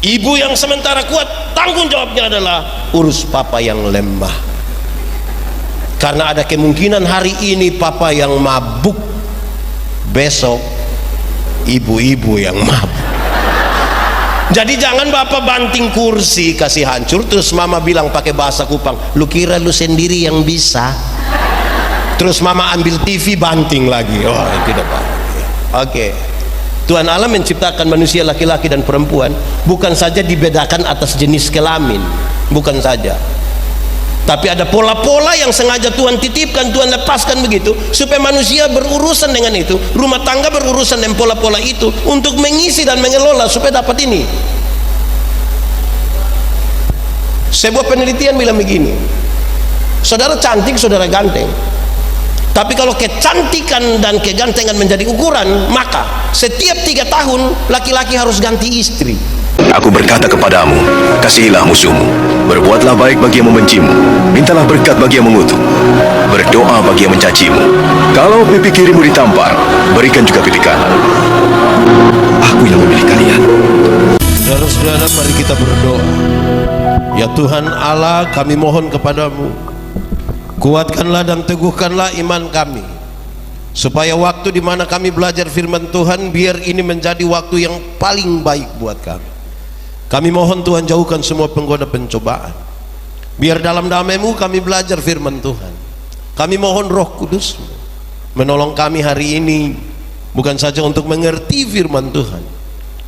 Ibu yang sementara kuat, tanggung jawabnya adalah urus papa yang lemah. Karena ada kemungkinan hari ini papa yang mabuk, besok ibu-ibu yang mabuk. Jadi jangan bapak banting kursi kasih hancur, terus mama bilang pakai bahasa Kupang, lu kira lu sendiri yang bisa. Terus mama ambil TV banting lagi. Oh, tidak pak. Oke. Tuhan Allah menciptakan manusia laki-laki dan perempuan bukan saja dibedakan atas jenis kelamin, bukan saja, tapi ada pola-pola yang sengaja Tuhan titipkan, Tuhan lepaskan begitu supaya manusia berurusan dengan itu, rumah tangga berurusan dengan pola-pola itu untuk mengisi dan mengelola supaya dapat ini. Sebuah penelitian bilang begini, saudara cantik, saudara ganteng, tapi kalau kecantikan dan kegantengan menjadi ukuran, maka setiap 3 tahun laki-laki harus ganti istri. Aku berkata kepadamu, kasihilah musuhmu, berbuatlah baik bagi yang membencimu, mintalah berkat bagi yang mengutuk, berdoa bagi yang mencacimu. Kalau pipi kirimu ditampar, berikan juga pipi kanan. Aku yang memilih kalian. Saudara-saudara, mari kita berdoa. Ya Tuhan Allah, kami mohon kepadamu, kuatkanlah dan teguhkanlah iman kami, supaya waktu di mana kami belajar firman Tuhan, biar ini menjadi waktu yang paling baik buat kami. Kami mohon Tuhan, jauhkan semua penggoda pencobaan, biar dalam damai-Mu kami belajar firman Tuhan. Kami mohon Roh Kudus menolong kami hari ini, bukan saja untuk mengerti firman Tuhan,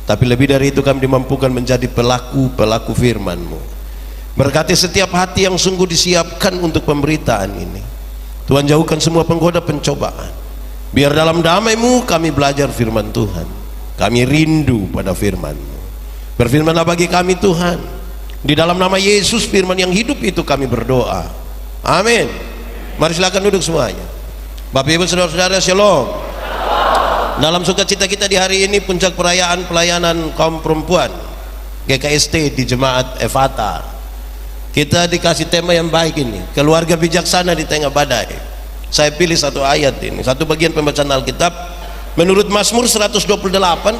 tapi lebih dari itu kami dimampukan menjadi pelaku-pelaku firman-Mu. Berkati setiap hati yang sungguh disiapkan untuk pemberitaan ini. Tuhan, jauhkan semua penggoda pencobaan, biar dalam damai-Mu kami belajar firman Tuhan. Kami rindu pada firman-Mu. Berfirmanlah bagi kami Tuhan, di dalam nama Yesus firman yang hidup itu kami berdoa, amin. Mari silakan duduk semuanya. Bapak Ibu saudara-saudara, shalom. Dalam sukacita kita di hari ini, puncak perayaan pelayanan kaum perempuan GKST di Jemaat Efata, kita dikasih tema yang baik ini, keluarga bijaksana di tengah badai. Saya pilih satu ayat ini, satu bagian pembacaan Alkitab menurut Mazmur 128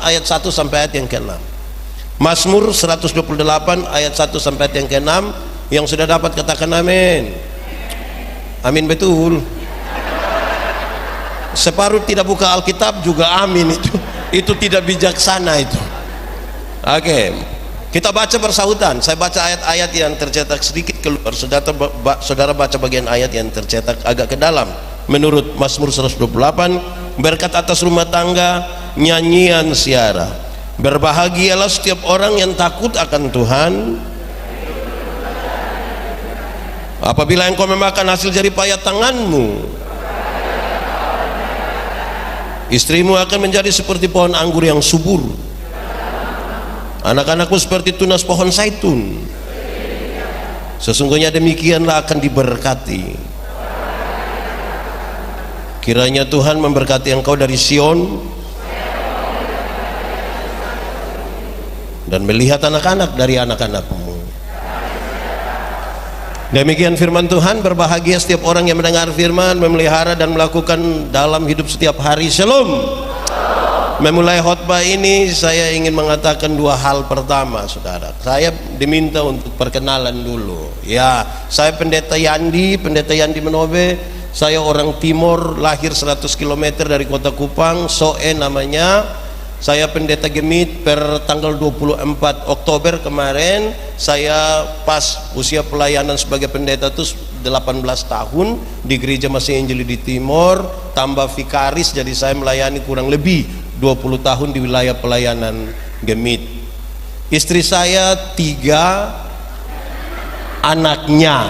ayat 1 sampai ayat yang ke-6. Mazmur 128 ayat 1 sampai ayat yang ke-6. Yang sudah dapat katakan amin. Amin betul. Separuh tidak buka Alkitab juga amin, itu tidak bijaksana itu. Oke. Kita baca bersahutan. Saya baca ayat-ayat yang tercetak sedikit keluar, saudara baca bagian ayat yang tercetak agak ke dalam. Menurut Mazmur 128, berkat atas rumah tangga, nyanyian siara. Berbahagialah setiap orang yang takut akan Tuhan, apabila engkau memakan hasil jerih payah tanganmu. Istrimu akan menjadi seperti pohon anggur yang subur, anak-anakmu seperti tunas pohon zaitun. Sesungguhnya demikianlah akan diberkati. Kiranya Tuhan memberkati engkau dari Sion, dan melihat anak-anak dari anak-anakmu. Demikian firman Tuhan. Berbahagia setiap orang yang mendengar firman, memelihara dan melakukan dalam hidup setiap hari. Shalom. Memulai khotbah ini saya ingin mengatakan 2 hal. Pertama, saudara, saya diminta untuk perkenalan dulu. Ya, saya pendeta Yandi Menobe. Saya orang Timor, lahir 100 km dari kota Kupang, Soe namanya. Saya pendeta Gemit per tanggal 24 Oktober kemarin. Saya pas usia pelayanan sebagai pendeta itu 18 tahun di gereja Masih Injili di Timor, tambah vikaris, jadi saya melayani kurang lebih 20 tahun di wilayah pelayanan Gemit. Istri saya 3, anaknya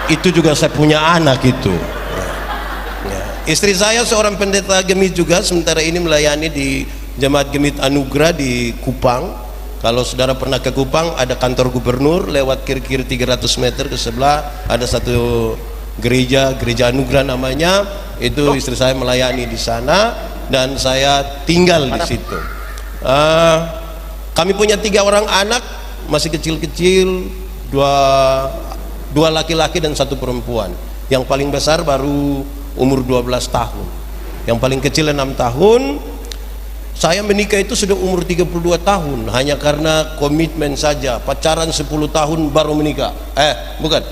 itu juga saya punya anak itu. Istri saya seorang pendeta Gemit juga, sementara ini melayani di Jemaat Gemit Anugerah di Kupang. Kalau saudara pernah ke Kupang, ada kantor gubernur, lewat kira-kira 300 meter ke sebelah ada satu gereja Anugerah namanya. Itu istri saya melayani di sana dan saya tinggal di situ. Kami punya 3 orang anak, masih kecil-kecil, dua laki-laki dan 1 perempuan. Yang paling besar baru umur 12 tahun, yang paling kecil 6 tahun. Saya menikah itu sudah umur 32 tahun, hanya karena komitmen saja. Pacaran 10 tahun baru menikah. Bukan,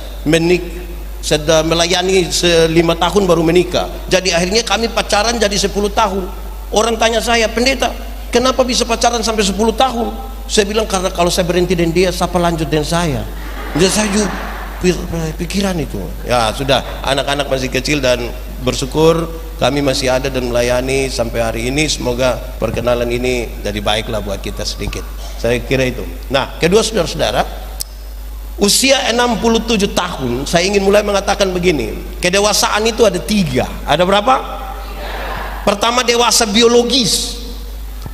sudah melayani 5 tahun baru menikah. Jadi akhirnya kami pacaran jadi 10 tahun. Orang tanya saya, pendeta, kenapa bisa pacaran sampai 10 tahun? Saya bilang, karena kalau saya berhenti dengan dia, siapa lanjut dengan saya? Jadi saya juga pikiran itu. Ya sudah, anak-anak masih kecil dan bersyukur kami masih ada dan melayani sampai hari ini. Semoga perkenalan ini jadi baiklah buat kita sedikit. Saya kira itu. Nah, kedua saudara-saudara, usia 67 tahun saya ingin mulai mengatakan begini, kedewasaan itu ada 3. Ada berapa? Pertama, dewasa biologis.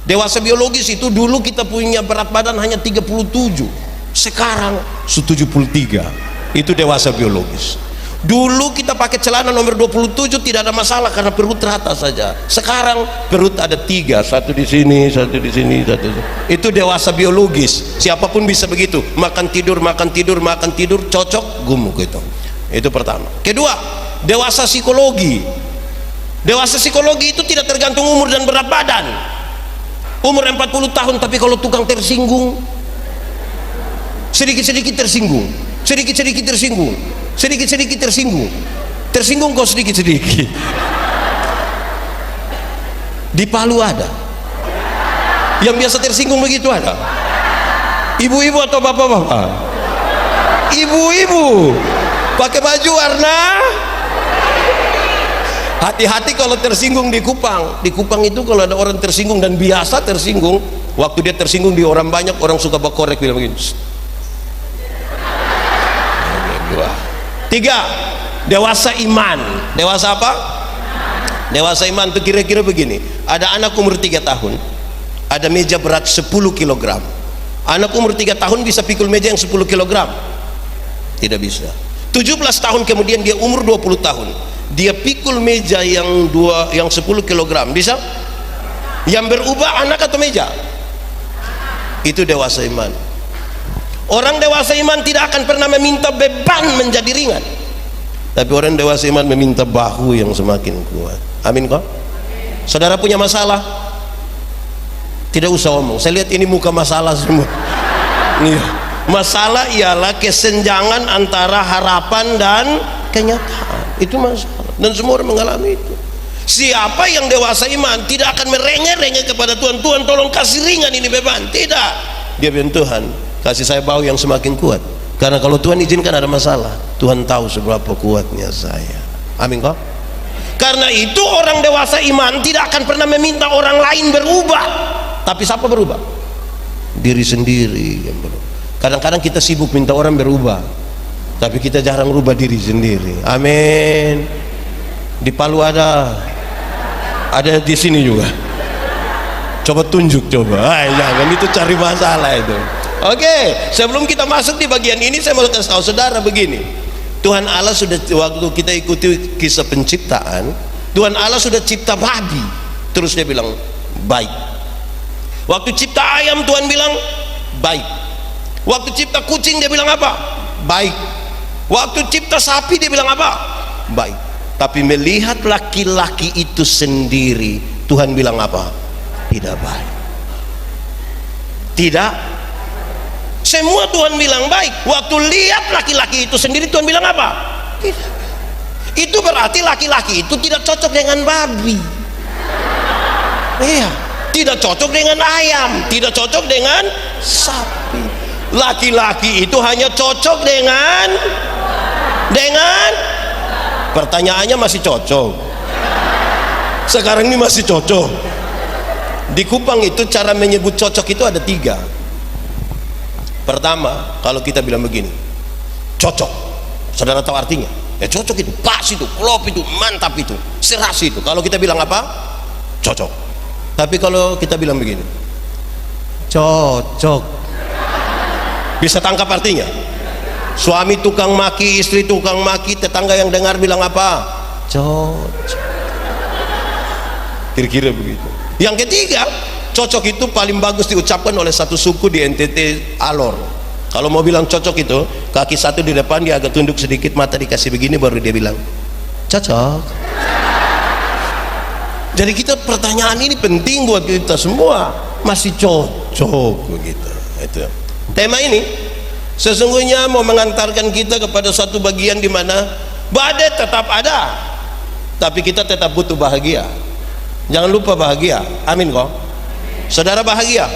Dewasa biologis itu dulu kita punya berat badan hanya 37, sekarang 73. Itu dewasa biologis. Dulu kita pakai celana nomor 27 tidak ada masalah karena perut rata saja. Sekarang perut ada 3, satu di sini, satu di sini, satu di sini. Itu dewasa biologis. Siapapun bisa begitu. Makan tidur, makan tidur, makan tidur, cocok, gemuk itu. Itu pertama. Kedua, dewasa psikologi. Dewasa psikologi itu tidak tergantung umur dan berat badan. Umur 40 tahun tapi kalau tukang tersinggung, sedikit-sedikit tersinggung, sedikit-sedikit tersinggung, sedikit-sedikit tersinggung, tersinggung kok sedikit-sedikit. Di Palu ada yang biasa tersinggung begitu, ada ibu-ibu atau bapak-bapak? Ibu-ibu pakai baju warna. Hati-hati kalau tersinggung di Kupang. Di Kupang itu kalau ada orang tersinggung dan biasa tersinggung, waktu dia tersinggung di orang banyak, orang suka berkorek bilang begini. 3, dewasa iman. Dewasa apa? Dewasa iman itu kira-kira begini, ada anak umur 3 tahun ada meja berat 10 kg. Anak umur 3 tahun bisa pikul meja yang 10 kg? Tidak bisa. 17 tahun kemudian dia umur 20 tahun, dia pikul meja yang 10 kg, bisa? Yang berubah anak atau meja? Itu dewasa iman. Orang dewasa iman tidak akan pernah meminta beban menjadi ringan, tapi orang dewasa iman meminta bahu yang semakin kuat. Amin kok? Saudara punya masalah? Tidak usah omong, saya lihat ini muka masalah semua. Masalah ialah kesenjangan antara harapan dan kenyataan. Itu masalah, dan semua orang mengalami itu. Siapa yang dewasa iman tidak akan merengek-rengek kepada Tuhan, Tuhan tolong kasih ringan ini beban. Tidak, dia bilang, Tuhan kasih saya bahu yang semakin kuat, karena kalau Tuhan izinkan ada masalah, Tuhan tahu seberapa kuatnya saya. Amin kok? Karena itu orang dewasa iman tidak akan pernah meminta orang lain berubah, tapi siapa berubah? Diri sendiri yang berubah. Kadang-kadang kita sibuk minta orang berubah, tapi kita jarang rubah diri sendiri. Amin. Di Palu ada di sini juga. Coba tunjuk, coba. Jangan itu cari masalah itu. Oke, sebelum kita masuk di bagian ini, saya mau kasih tahu saudara begini. Tuhan Allah sudah, waktu kita ikuti kisah penciptaan, Tuhan Allah sudah cipta babi, terus dia bilang baik. Waktu cipta ayam Tuhan bilang baik. Waktu cipta kucing dia bilang apa? Baik. Waktu cipta sapi dia bilang apa? Baik. Tapi melihat laki-laki itu sendiri, Tuhan bilang apa? Tidak baik. Tidak. Semua Tuhan bilang baik. Waktu lihat laki-laki itu sendiri, Tuhan bilang apa? Tidak. Itu berarti laki-laki itu tidak cocok dengan babi. Iya, tidak cocok dengan ayam, tidak cocok dengan sapi. Laki-laki itu hanya cocok dengan pertanyaannya masih cocok. Sekarang ini masih cocok. Di Kupang itu cara menyebut cocok itu ada 3. Pertama, kalau kita bilang begini, cocok, saudara tahu artinya? Ya cocok itu, pas itu, klop itu, mantap itu, serasi itu. Kalau kita bilang apa? Cocok. Tapi kalau kita bilang begini, cocok, bisa tangkap artinya? Suami tukang maki, istri tukang maki, tetangga yang dengar bilang apa? Cocok. Kira-kira begitu. Yang ketiga, cocok itu paling bagus diucapkan oleh satu suku di NTT, Alor. Kalau mau bilang cocok itu, kaki satu di depan, dia agak tunduk sedikit, mata dikasih begini, baru dia bilang cocok. Jadi kita, pertanyaan ini penting buat kita semua, masih cocok begitu. Itu tema ini sesungguhnya mau mengantarkan kita kepada satu bagian di mana badai tetap ada, tapi kita tetap butuh bahagia. Jangan lupa bahagia. Amin kok. Saudara bahagia,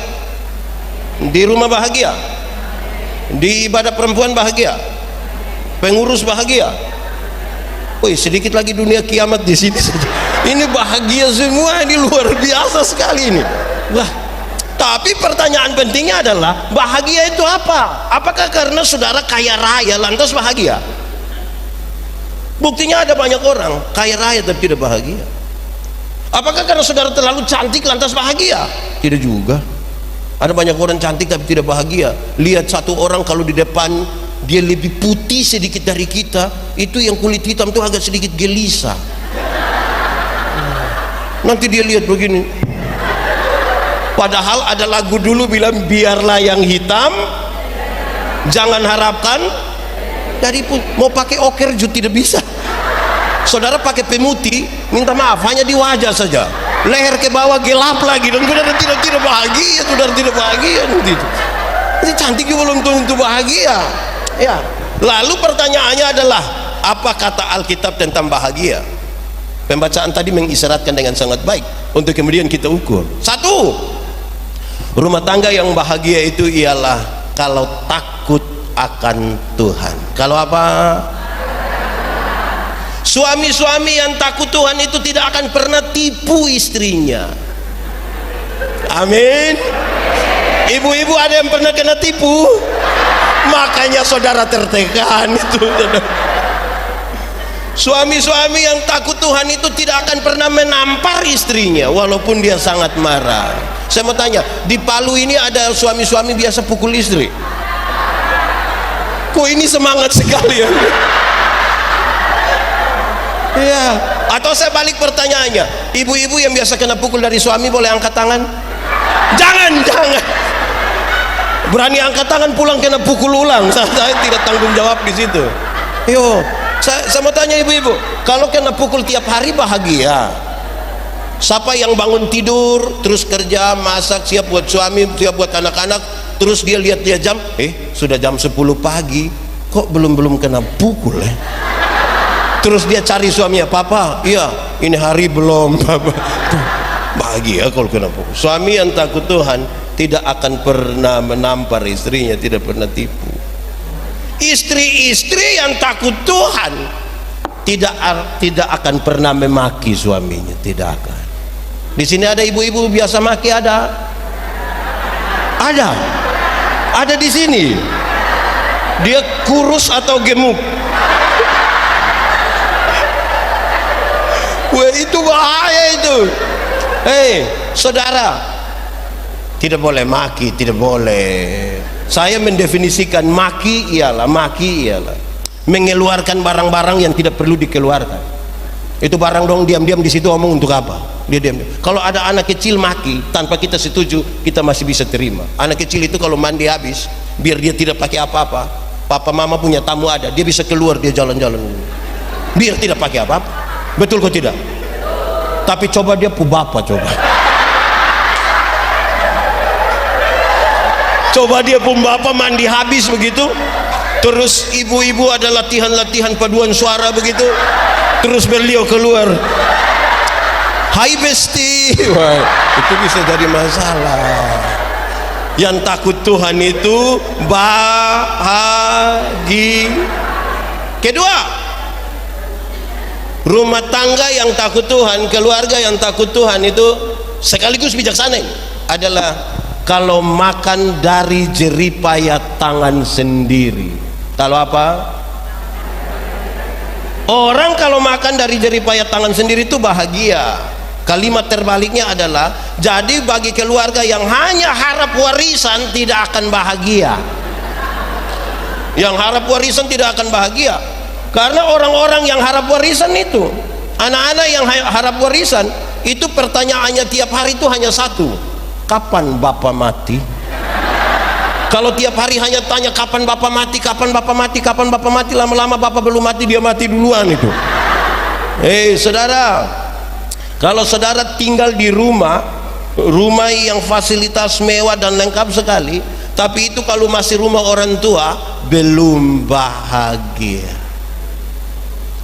di rumah bahagia, di ibadah perempuan bahagia, pengurus bahagia. Wih, sedikit lagi dunia kiamat di sini saja. Ini bahagia semua, ini luar biasa sekali ini. Wah, tapi pertanyaan pentingnya adalah bahagia itu apa? Apakah karena saudara kaya raya lantas bahagia? Buktinya ada banyak orang kaya raya tapi tidak bahagia. Apakah karena saudara terlalu cantik lantas bahagia? Tidak juga. Ada banyak orang cantik tapi tidak bahagia. Lihat satu orang kalau di depan dia lebih putih sedikit dari kita, itu yang kulit hitam itu agak sedikit gelisah. Nanti dia lihat begini. Padahal ada lagu dulu bilang biarlah yang hitam, jangan harapkan dari pun. Mau pakai oker juga tidak bisa. Saudara pakai pemutih, minta maaf hanya di wajah saja, leher ke bawah gelap lagi, dan saudara tidak bahagia, saudara tidak bahagia nanti. Ini cantik juga belum tentu bahagia. Ya. Lalu pertanyaannya adalah apa kata Alkitab tentang bahagia? Pembacaan tadi mengisyaratkan dengan sangat baik untuk kemudian kita ukur. Satu, rumah tangga yang bahagia itu ialah kalau takut akan Tuhan. Kalau apa? Suami-suami yang takut Tuhan itu tidak akan pernah tipu istrinya. Amin. Ibu-ibu ada yang pernah kena tipu? Makanya saudara tertekan itu. Suami-suami yang takut Tuhan itu tidak akan pernah menampar istrinya walaupun dia sangat marah. Saya mau tanya, di Palu ini ada suami-suami biasa pukul istri? Kok ini semangat sekali ya? Ya. Atau saya balik pertanyaannya, ibu-ibu yang biasa kena pukul dari suami boleh angkat tangan? Jangan. Berani angkat tangan pulang kena pukul ulang. Saya tidak tanggung jawab di situ. Yo, saya mau tanya ibu-ibu, kalau kena pukul tiap hari bahagia? Siapa yang bangun tidur terus kerja, masak, siap buat suami, siap buat anak-anak, terus dia lihat jam, sudah jam 10 pagi, kok belum kena pukul ya? Terus dia cari suaminya, papa, iya ini hari belum, papa. Bahagia kalau kena pukul. Suami yang takut Tuhan tidak akan pernah menampar istrinya, tidak pernah tipu. Istri-istri yang takut Tuhan tidak akan pernah memaki suaminya, tidak akan. Di sini ada ibu-ibu biasa maki, ada di sini. Dia kurus atau gemuk? Wah, itu bahaya itu. Saudara, tidak boleh maki, tidak boleh. Saya mendefinisikan maki ialah mengeluarkan barang-barang yang tidak perlu dikeluarkan. Itu barang dong, diam-diam di situ omong untuk apa? Dia diam. Kalau ada anak kecil maki tanpa kita setuju, kita masih bisa terima. Anak kecil itu kalau mandi habis, biar dia tidak pakai apa-apa, papa mama punya tamu ada, dia bisa keluar, dia jalan-jalan, biar tidak pakai apa-apa. Betul kok tidak? Tapi coba dia pu bapak, coba dia pun bapak mandi habis begitu, terus ibu-ibu ada latihan paduan suara begitu, terus beliau keluar, hai besti. Wah, itu bisa jadi masalah. Yang takut Tuhan itu bahagia. Kedua, rumah tangga yang takut Tuhan, keluarga yang takut Tuhan itu sekaligus bijaksana adalah kalau makan dari jeripaya tangan sendiri. Kalau apa? Orang kalau makan dari jeripaya tangan sendiri itu bahagia. Kalimat terbaliknya adalah, jadi bagi keluarga yang hanya harap warisan tidak akan bahagia. Yang harap warisan tidak akan bahagia. Karena orang-orang yang harap warisan itu, anak-anak yang harap warisan itu, pertanyaannya tiap hari itu hanya satu, kapan bapak mati? Kalau tiap hari hanya tanya kapan bapak mati, kapan bapak mati, kapan bapak mati, lama-lama bapak belum mati, dia mati duluan itu. Saudara, Kalau saudara tinggal di rumah yang fasilitas mewah dan lengkap sekali, tapi itu kalau masih rumah orang tua, belum bahagia.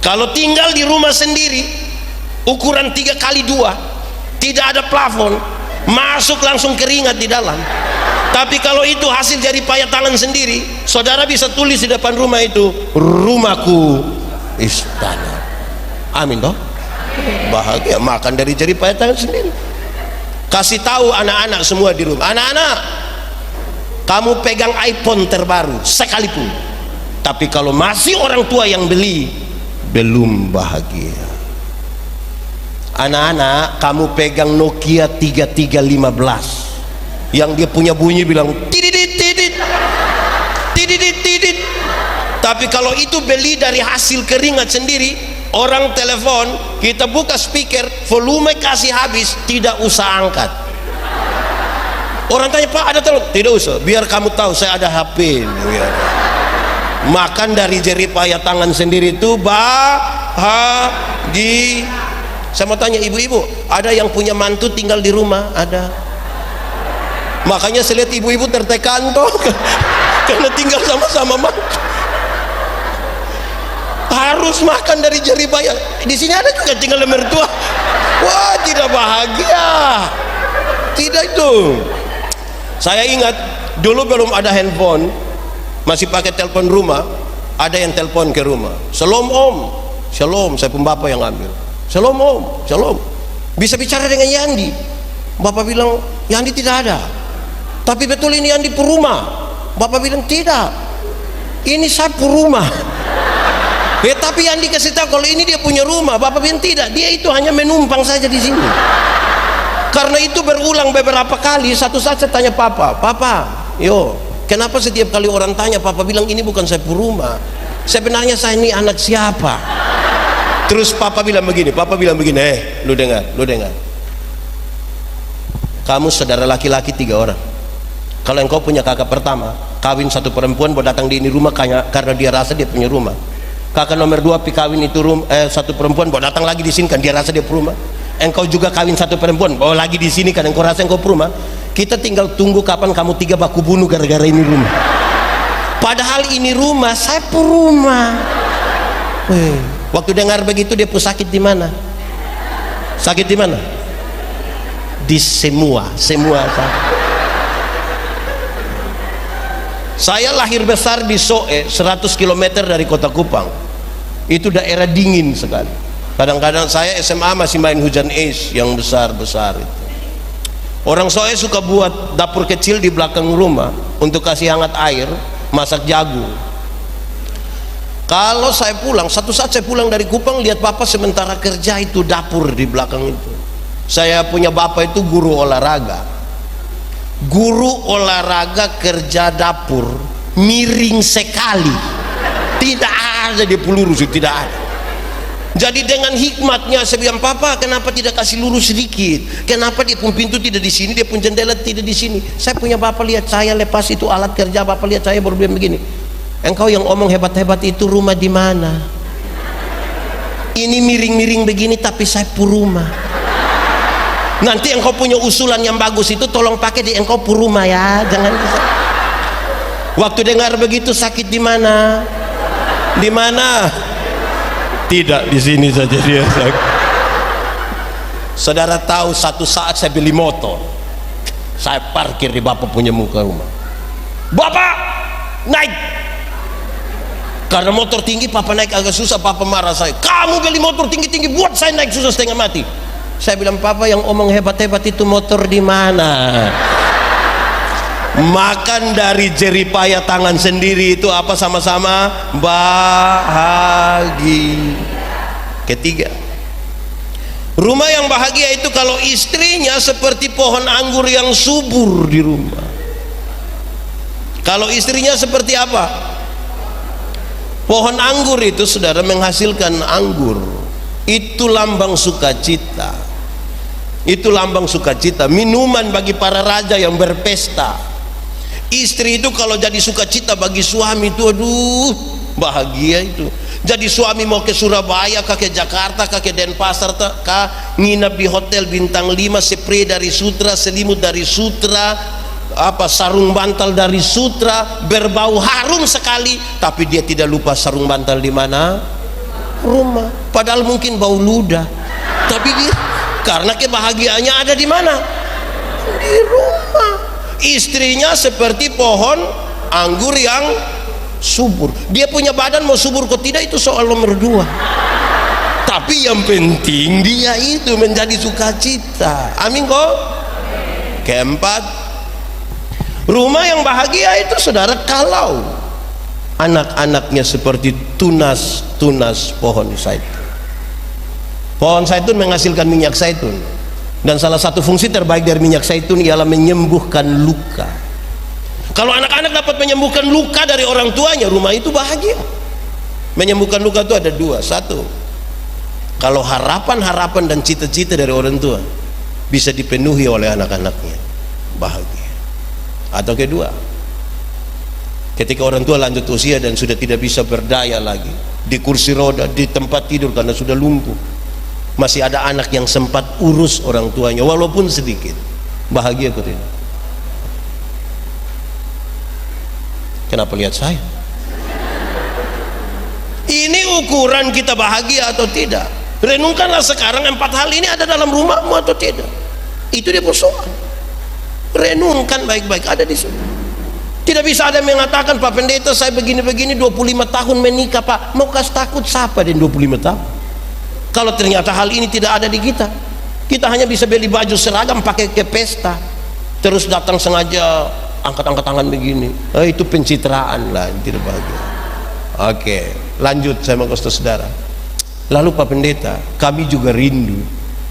Kalau tinggal di rumah sendiri, ukuran 3x2, tidak ada plafon, masuk langsung keringat di dalam. Tapi kalau itu hasil jerih payah tangan sendiri, saudara bisa tulis di depan rumah itu, rumahku istana. Amin toh? Bahagia, makan dari jerih payah tangan sendiri. Kasih tahu anak-anak semua di rumah, anak-anak, kamu pegang iPhone terbaru sekalipun, tapi kalau masih orang tua yang beli, belum bahagia. Anak-anak, kamu pegang Nokia 3315 yang dia punya bunyi bilang tidit tidit tidit tidit, tapi kalau itu beli dari hasil keringat sendiri, orang telepon, kita buka speaker, volume kasih habis, tidak usah angkat. Orang tanya, Pak ada telepon? Tidak usah, biar kamu tahu saya ada HP. Makan dari jerih payah tangan sendiri itu bahagia. Saya mau tanya ibu-ibu, ada yang punya mantu tinggal di rumah? Ada. Makanya saya lihat ibu-ibu tertekan toh karena tinggal sama-sama mantu. Harus makan dari jerih payah. Di sini ada juga tinggal di mertua. Wah, tidak bahagia. Tidak itu. Saya ingat dulu belum ada handphone, masih pakai telepon rumah. Ada yang telepon ke rumah, "Shalom Om." "Shalom, saya pun bapak yang ambil." "Shalom Om." "Shalom." Bisa bicara dengan Yandi. Bapak bilang, "Yandi tidak ada." "Tapi betul ini Yandi Puruma." Bapak bilang, "Tidak, ini saya Puruma." Ya, tapi yang dikasih tahu kalau ini dia punya rumah. Bapak bilang tidak, dia itu hanya menumpang saja di sini. Karena itu berulang beberapa kali. Satu saat saya tanya Papa, yo, kenapa setiap kali orang tanya Papa bilang ini bukan saya rumah? Sebenarnya saya ini anak siapa? Terus Papa bilang begini, lu dengar. Kamu saudara laki-laki 3 orang. Kalau engkau punya kakak pertama, kawin satu perempuan, mau datang di ini rumah karena dia rasa dia punya rumah. Kakak nomor 2 kawin itu satu perempuan, bawa datang lagi di sini kan dia rasa dia perumah. Engkau juga kawin satu perempuan, bawa lagi di sini kan engkau rasa engkau perumah. Kita tinggal tunggu kapan kamu 3 baku bunuh gara-gara ini rumah. Padahal ini rumah, saya perumah. Waktu dengar begitu dia pun sakit di mana? Sakit di mana? Di semua sakit. Saya lahir besar di Soe, 100 km dari kota Kupang. Itu daerah dingin sekali. Kadang-kadang saya SMA masih main hujan es yang besar-besar itu. Orang Soe suka buat dapur kecil di belakang rumah untuk kasih hangat air, masak jagung. Kalau saya pulang, satu saat saya pulang dari Kupang, lihat Papa sementara kerja itu dapur di belakang itu. Saya punya bapak itu guru olahraga. Guru olahraga kerja dapur miring sekali, tidak ada dia lurus, tidak ada. Jadi dengan hikmatnya saya bilang, Papa kenapa tidak kasih lurus sedikit? Kenapa dia pun pintu tidak di sini, dia pun jendela tidak di sini? Saya punya bapak lihat saya lepas itu alat kerja, bapak lihat saya baru bilang begini, engkau yang omong hebat-hebat itu rumah di mana? Ini miring-miring begini tapi saya purumah. Nanti engkau punya usulan yang bagus itu tolong pakai di engkau puruma ya, jangan. Waktu dengar begitu sakit di mana? Di mana? Tidak, di sini saja dia sakit. Saudara tahu satu saat saya beli motor, saya parkir di bapak punya muka rumah. Bapak naik, karena motor tinggi Papa naik agak susah. Papa marah saya, kamu beli motor tinggi-tinggi buat saya naik susah setengah mati. Saya bilang, Papa yang omong hebat-hebat itu motor di mana? Makan dari jerih payah tangan sendiri itu apa sama-sama bahagia. Ketiga, rumah yang bahagia itu kalau istrinya seperti pohon anggur yang subur di rumah. Kalau istrinya seperti apa? Pohon anggur itu saudara menghasilkan anggur, itu lambang sukacita. Itu lambang sukacita, minuman bagi para raja yang berpesta. Istri itu kalau jadi sukacita bagi suami itu, aduh, bahagia itu. Jadi suami mau ke Surabaya, ke Jakarta, ke Denpasar, nginap di hotel bintang 5, spray dari Sutra, selimut dari Sutra, sarung bantal dari Sutra, berbau harum sekali, tapi dia tidak lupa sarung bantal di mana? Rumah. Padahal mungkin bau ludah, tapi dia karena kebahagiaannya ada di mana? Di rumah. Istrinya seperti pohon anggur yang subur. Dia punya badan mau subur kok tidak, itu soal nomor 2. Tapi yang penting dia itu menjadi sukacita. Amin kok. Keempat, rumah yang bahagia itu saudara kalau anak-anaknya seperti tunas-tunas pohon zaitun. Pohon zaitun menghasilkan minyak zaitun, dan salah satu fungsi terbaik dari minyak zaitun ialah menyembuhkan luka. Kalau anak-anak dapat menyembuhkan luka dari orang tuanya, rumah itu bahagia. Menyembuhkan luka itu ada 2. 1, kalau harapan-harapan dan cita-cita dari orang tua bisa dipenuhi oleh anak-anaknya, bahagia. Atau kedua, ketika orang tua lanjut usia dan sudah tidak bisa berdaya lagi, di kursi roda, di tempat tidur karena sudah lumpuh, masih ada anak yang sempat urus orang tuanya walaupun sedikit, bahagia kok tidak? Kenapa lihat saya? Ini ukuran kita bahagia atau tidak. Renungkanlah sekarang 4 hal ini ada dalam rumahmu atau tidak. Itu dia persoalan. Renungkan baik-baik, ada di sini. Tidak bisa ada yang mengatakan, Pak Pendeta saya begini-begini 25 tahun menikah Pak. Mau kasih takut siapa dan 25 tahun? Kalau ternyata hal ini tidak ada di kita, kita hanya bisa beli baju seragam pakai ke pesta, terus datang sengaja angkat-angkat tangan begini, itu pencitraan lah, tidak bahagia. Oke, lanjut saya mau kasih saudara. Lalu Pak Pendeta, kami juga rindu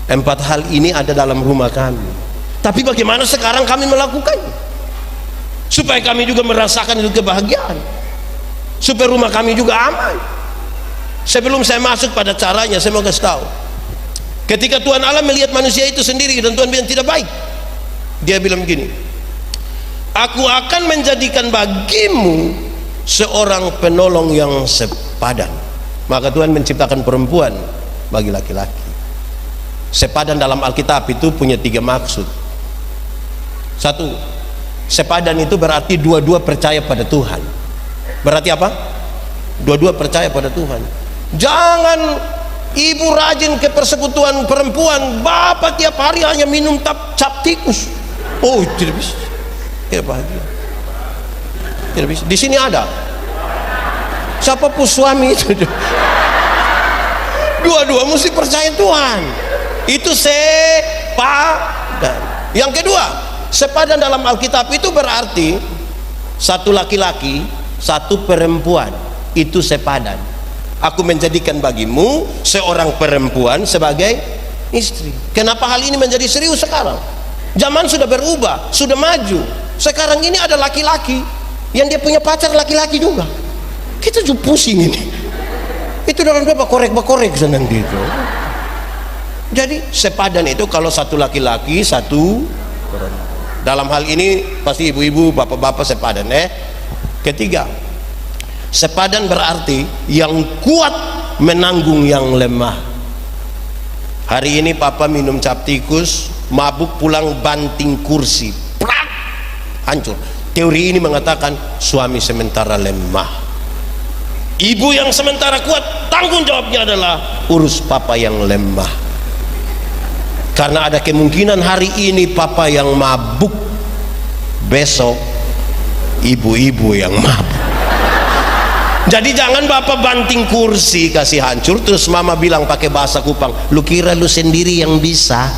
4 hal ini ada dalam rumah kami, tapi bagaimana sekarang kami melakukannya supaya kami juga merasakan itu kebahagiaan, supaya rumah kami juga aman. Sebelum saya masuk pada caranya, saya mau kasih tahu, ketika Tuhan Allah melihat manusia itu sendiri dan Tuhan bilang tidak baik, dia bilang begini, aku akan menjadikan bagimu seorang penolong yang sepadan. Maka Tuhan menciptakan perempuan bagi laki-laki. Sepadan dalam Alkitab itu punya 3 maksud. 1, sepadan itu berarti dua-dua percaya pada Tuhan. Berarti apa? Dua-dua percaya pada Tuhan. Jangan ibu rajin ke persekutuan perempuan, bapak tiap hari hanya minum cap tikus. Oh, tidak bisa, tidak bahagia, tidak bisa. Di sini ada siapa pun suami itu, dua-dua mesti percaya Tuhan. Itu sepadan. Yang kedua, sepadan dalam Alkitab itu berarti 1 laki-laki 1 perempuan, itu sepadan. Aku menjadikan bagimu seorang perempuan sebagai istri. Kenapa hal ini menjadi serius sekarang? Zaman sudah berubah, sudah maju. Sekarang ini ada laki-laki yang dia punya pacar laki-laki juga. Kita juga pusing ini. Itu dalam berapa korek senang gitu. Jadi sepadan itu kalau 1 laki-laki 1 perempuan. Dalam hal ini pasti ibu-ibu, bapak-bapak sepadan. Ketiga, sepadan berarti yang kuat menanggung yang lemah. Hari ini papa minum cap tikus, mabuk, pulang banting kursi, prak, hancur. Teori ini mengatakan suami sementara lemah, ibu yang sementara kuat, tanggung jawabnya adalah urus papa yang lemah. Karena ada kemungkinan hari ini papa yang mabuk, besok ibu-ibu yang mabuk. Jadi jangan bapak banting kursi kasih hancur, terus mama bilang pakai bahasa Kupang, lu kira lu sendiri yang bisa,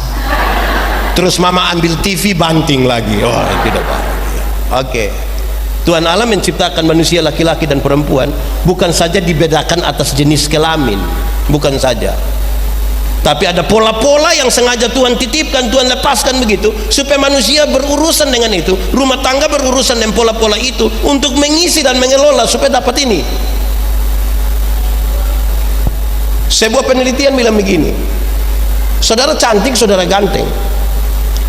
terus mama ambil TV banting lagi. Oh, tidak bahagia. Oke, Tuhan Allah menciptakan manusia laki-laki dan perempuan bukan saja dibedakan atas jenis kelamin, bukan saja, tapi ada pola-pola yang sengaja Tuhan titipkan, Tuhan lepaskan begitu supaya manusia berurusan dengan itu, rumah tangga berurusan dengan pola-pola itu untuk mengisi dan mengelola supaya dapat ini. Sebuah penelitian bilang begini, saudara cantik, saudara ganteng,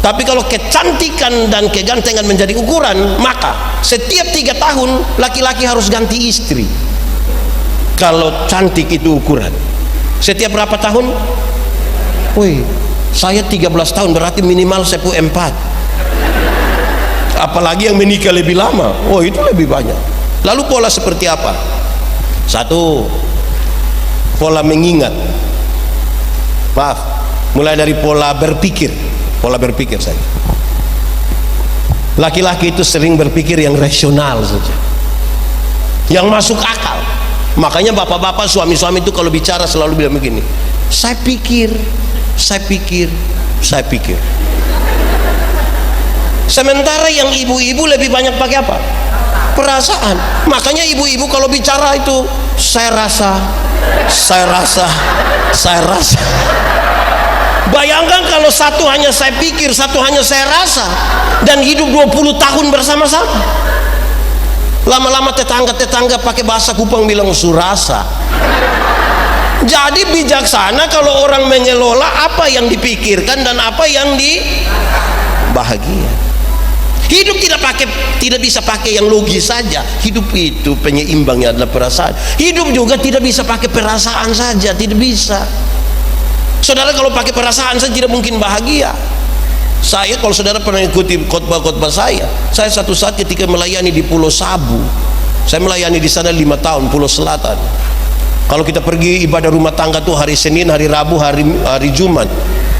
tapi kalau kecantikan dan kegantengan menjadi ukuran, maka setiap 3 tahun laki-laki harus ganti istri. Kalau cantik itu ukuran. Setiap berapa tahun? Wih, saya 13 tahun, berarti minimal saya 4. Apalagi yang menikah lebih lama, oh itu lebih banyak. Lalu pola seperti apa? Satu, pola mengingat. Maaf, mulai dari pola berpikir. Pola berpikir saja. Laki-laki itu sering berpikir yang rasional saja, yang masuk akal. Makanya bapak-bapak, suami-suami itu kalau bicara selalu bilang begini, saya pikir, saya pikir, saya pikir. Sementara yang ibu-ibu lebih banyak pakai apa? Perasaan. Makanya ibu-ibu kalau bicara itu, saya rasa, saya rasa, saya rasa. Bayangkan kalau satu hanya saya pikir, satu hanya saya rasa, dan hidup 20 tahun bersama-sama. Lama-lama tetangga-tetangga pakai bahasa Kupang bilang surasa. Jadi bijaksana kalau orang mengelola apa yang dipikirkan dan apa yang dibahagia. Hidup tidak bisa pakai yang logis saja. Hidup itu penyeimbangnya adalah perasaan. Hidup juga tidak bisa pakai perasaan saja, tidak bisa. Saudara kalau pakai perasaan saja tidak mungkin bahagia. Saya, kalau saudara pernah ikuti khotbah-khotbah saya satu saat ketika melayani di Pulau Sabu, saya melayani di sana 5 tahun, Pulau Selatan. Kalau kita pergi ibadah rumah tangga tuh hari Senin, hari Rabu, hari Jumat,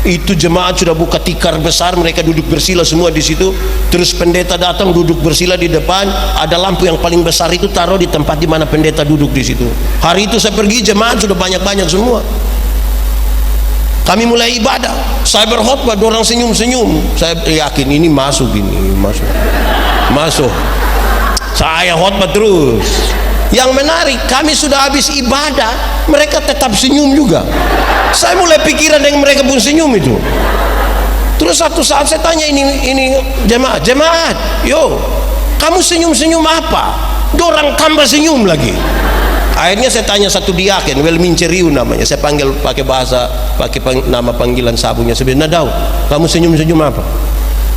itu jemaat sudah buka tikar besar, mereka duduk bersila semua di situ. Terus pendeta datang duduk bersila di depan, ada lampu yang paling besar itu taruh di tempat di mana pendeta duduk di situ. Hari itu saya pergi, jemaat sudah banyak-banyak semua. Kami mulai ibadah, saya berkhotbah, orang senyum-senyum. Saya yakin ini masuk, masuk. Saya khotbah terus. Yang menarik, kami sudah habis ibadah, mereka tetap senyum juga. Saya mulai pikiran dengan mereka pun senyum itu. Terus satu saat saya tanya ini jemaat, yo, kamu senyum-senyum apa? Dorang tambah senyum lagi. Akhirnya saya tanya satu diaken, Welminceriu namanya, saya panggil pakai nama panggilan sabunya. Saya bilang, Nadau, kamu senyum-senyum apa?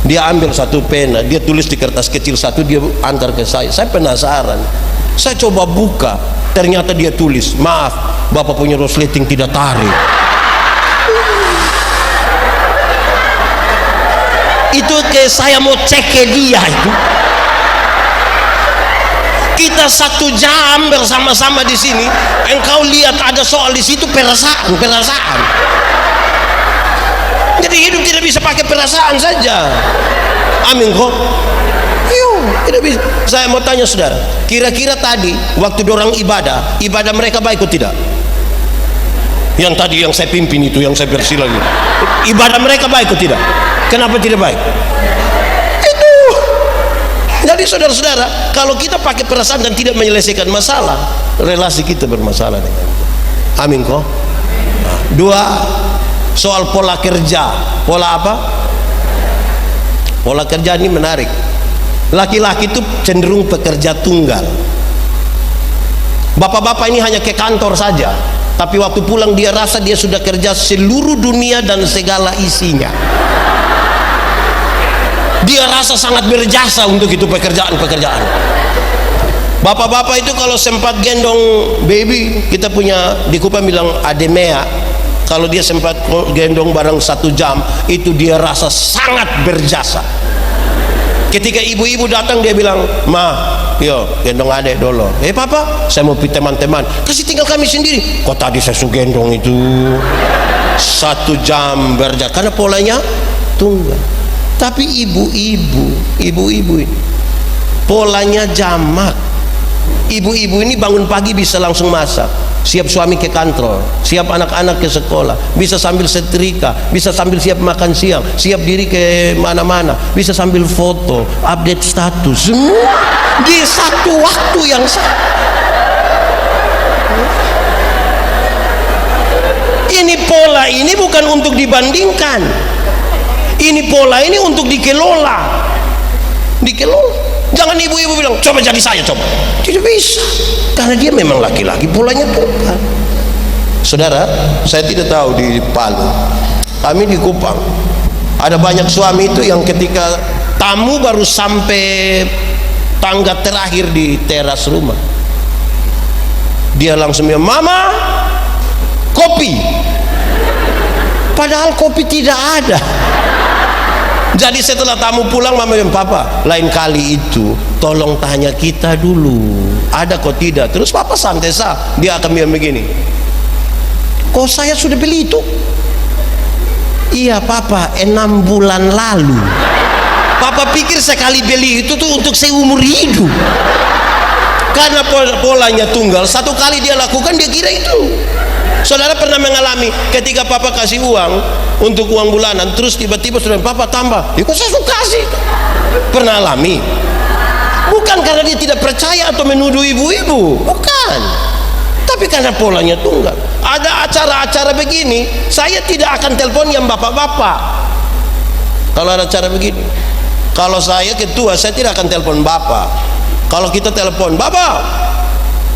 Dia ambil satu pena, dia tulis di kertas kecil satu, dia antar ke saya. Saya penasaran, saya coba buka, ternyata dia tulis, maaf, Bapak punya resleting tidak tarik. Itu saya mau cek ke dia itu. Kita 1 jam bersama-sama di sini, engkau lihat ada soal di situ perasaan. Jadi hidup tidak bisa pakai perasaan saja. Amin kok. Tidak bisa. Saya mau tanya saudara, kira-kira tadi waktu dorang ibadah mereka baik atau tidak? Yang tadi yang saya pimpin itu, yang saya bersila gitu, ibadah mereka baik atau tidak? Kenapa tidak baik? Itu. Jadi saudara-saudara, kalau kita pakai perasaan dan tidak menyelesaikan masalah, relasi kita bermasalah dengan itu. Amin kok. Nah, 2, soal pola kerja. Pola apa? Pola kerja ini menarik. Laki-laki itu cenderung pekerja tunggal. Bapak-bapak ini hanya ke kantor saja, tapi waktu pulang dia rasa dia sudah kerja seluruh dunia dan segala isinya. Dia rasa sangat berjasa untuk itu pekerjaan-pekerjaan. Bapak-bapak itu kalau sempat gendong baby, kita punya di Kupang bilang ademea, kalau dia sempat gendong barang 1 jam, itu dia rasa sangat berjasa. Ketika ibu-ibu datang dia bilang, Ma, yo gendong adek dulu. Papa, saya mau pergi teman-teman. Kasih tinggal kami sendiri. Kok tadi saya suruh gendong itu 1 jam berjasa, karena polanya tunggal. Tapi ibu-ibu ini polanya jamak. Ibu-ibu ini bangun pagi bisa langsung masak, siap suami ke kantor, siap anak-anak ke sekolah, bisa sambil setrika, bisa sambil siap makan siang, siap diri ke mana-mana, bisa sambil foto, update status, semua di satu waktu yang sama. Ini pola ini bukan untuk dibandingkan, ini pola ini untuk dikelola. Jangan ibu-ibu bilang, coba jadi saya, coba. Tidak bisa, karena dia memang laki-laki, polanya bukan. Saudara, saya tidak tahu di Palu, kami di Kupang ada banyak suami itu yang ketika tamu baru sampai tangga terakhir di teras rumah, Dia langsung bilang, "Mama, kopi." Padahal kopi tidak ada. Jadi setelah tamu pulang, mama bilang, "Papa, lain kali itu tolong tanya kita dulu, ada kok tidak." Terus papa santai sah, dia akan bilang begini, "Kok saya sudah beli itu?" "Iya papa, 6 bulan lalu." Papa pikir sekali beli itu tuh untuk seumur hidup. Karena polanya tunggal, satu kali dia lakukan dia kira itu. Saudara pernah mengalami ketika papa kasih uang untuk uang bulanan, terus tiba-tiba saudara, "Papa tambah." "Ya kok saya suka kasih." Pernah alami? Bukan karena dia tidak percaya atau menuduh ibu-ibu, bukan, tapi karena polanya tunggal. Ada acara-acara begini, saya tidak akan telepon yang bapak-bapak. Kalau ada acara begini, kalau saya ketua, saya tidak akan telepon bapak. Kalau kita telepon, "Bapak,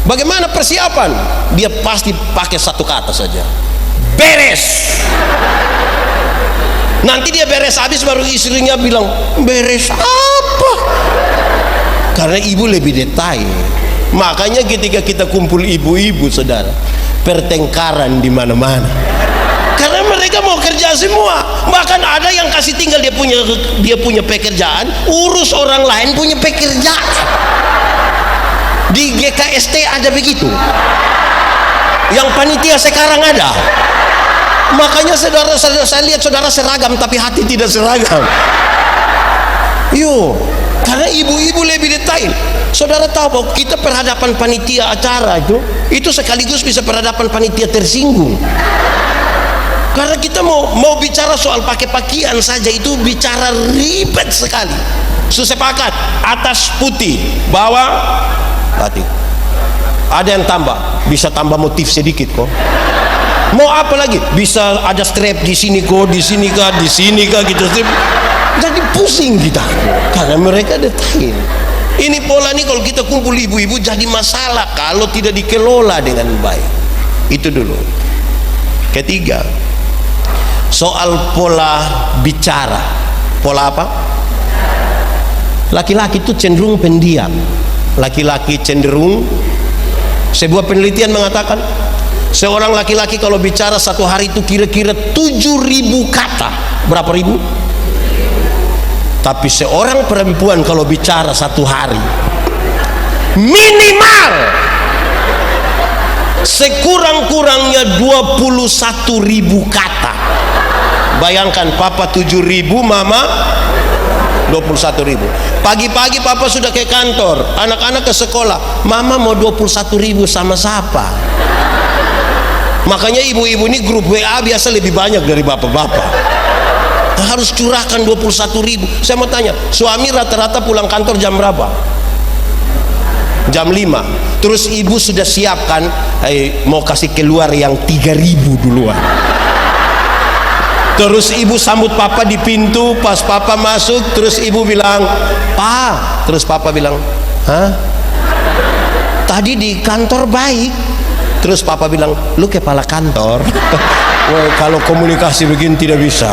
bagaimana persiapan?" Dia pasti pakai satu kata saja, "Beres." Nanti dia beres habis baru istrinya bilang, "Beres apa?" Karena ibu lebih detail. Makanya ketika kita kumpul ibu-ibu, saudara, pertengkaran di mana-mana. Karena mereka mau kerja semua. Bahkan ada yang kasih tinggal dia punya pekerjaan, urus orang lain punya pekerjaan. Di GKST ada begitu. Yang panitia sekarang ada. Makanya saudara, saya lihat saudara seragam tapi hati tidak seragam. Karena ibu-ibu lebih detail. Saudara tahu bahwa kita perhadapan panitia acara itu sekaligus bisa perhadapan panitia tersinggung. Karena kita mau bicara soal pakai pakaian saja itu bicara ribet sekali. Sepakat atas putih, bawah batik. Ada yang tambah, bisa tambah motif sedikit kok. Mau apa lagi? Bisa ada strap di sini kok, di sini kah gitu. Jadi pusing kita karena mereka detail. Ini pola nih kalau kita kumpul ibu-ibu jadi masalah kalau tidak dikelola dengan baik. Itu dulu. Ketiga, soal pola bicara. Pola apa? Laki-laki itu cenderung pendiam. Laki-laki cenderung, sebuah penelitian mengatakan seorang laki-laki kalau bicara satu hari itu kira-kira 7.000 kata. Berapa ribu? Tapi seorang perempuan kalau bicara satu hari minimal sekurang-kurangnya 21.000 kata. Bayangkan, papa 7.000, mama 21.000. Pagi-pagi papa sudah ke kantor, anak-anak ke sekolah, mama mau 21.000 sama siapa? Makanya ibu-ibu ini grup WA biasa lebih banyak dari bapak-bapak. Harus curahkan 21.000. Saya mau tanya, suami rata-rata pulang kantor jam berapa? Jam 5. Terus ibu sudah siapkan mau kasih keluar yang 3.000 duluan. Terus ibu sambut papa di pintu. Pas papa masuk, terus ibu bilang, "Pa." Terus papa bilang, "Hah? Tadi di kantor baik." Terus papa bilang, "Lu kepala kantor." Wah, kalau komunikasi begini tidak bisa.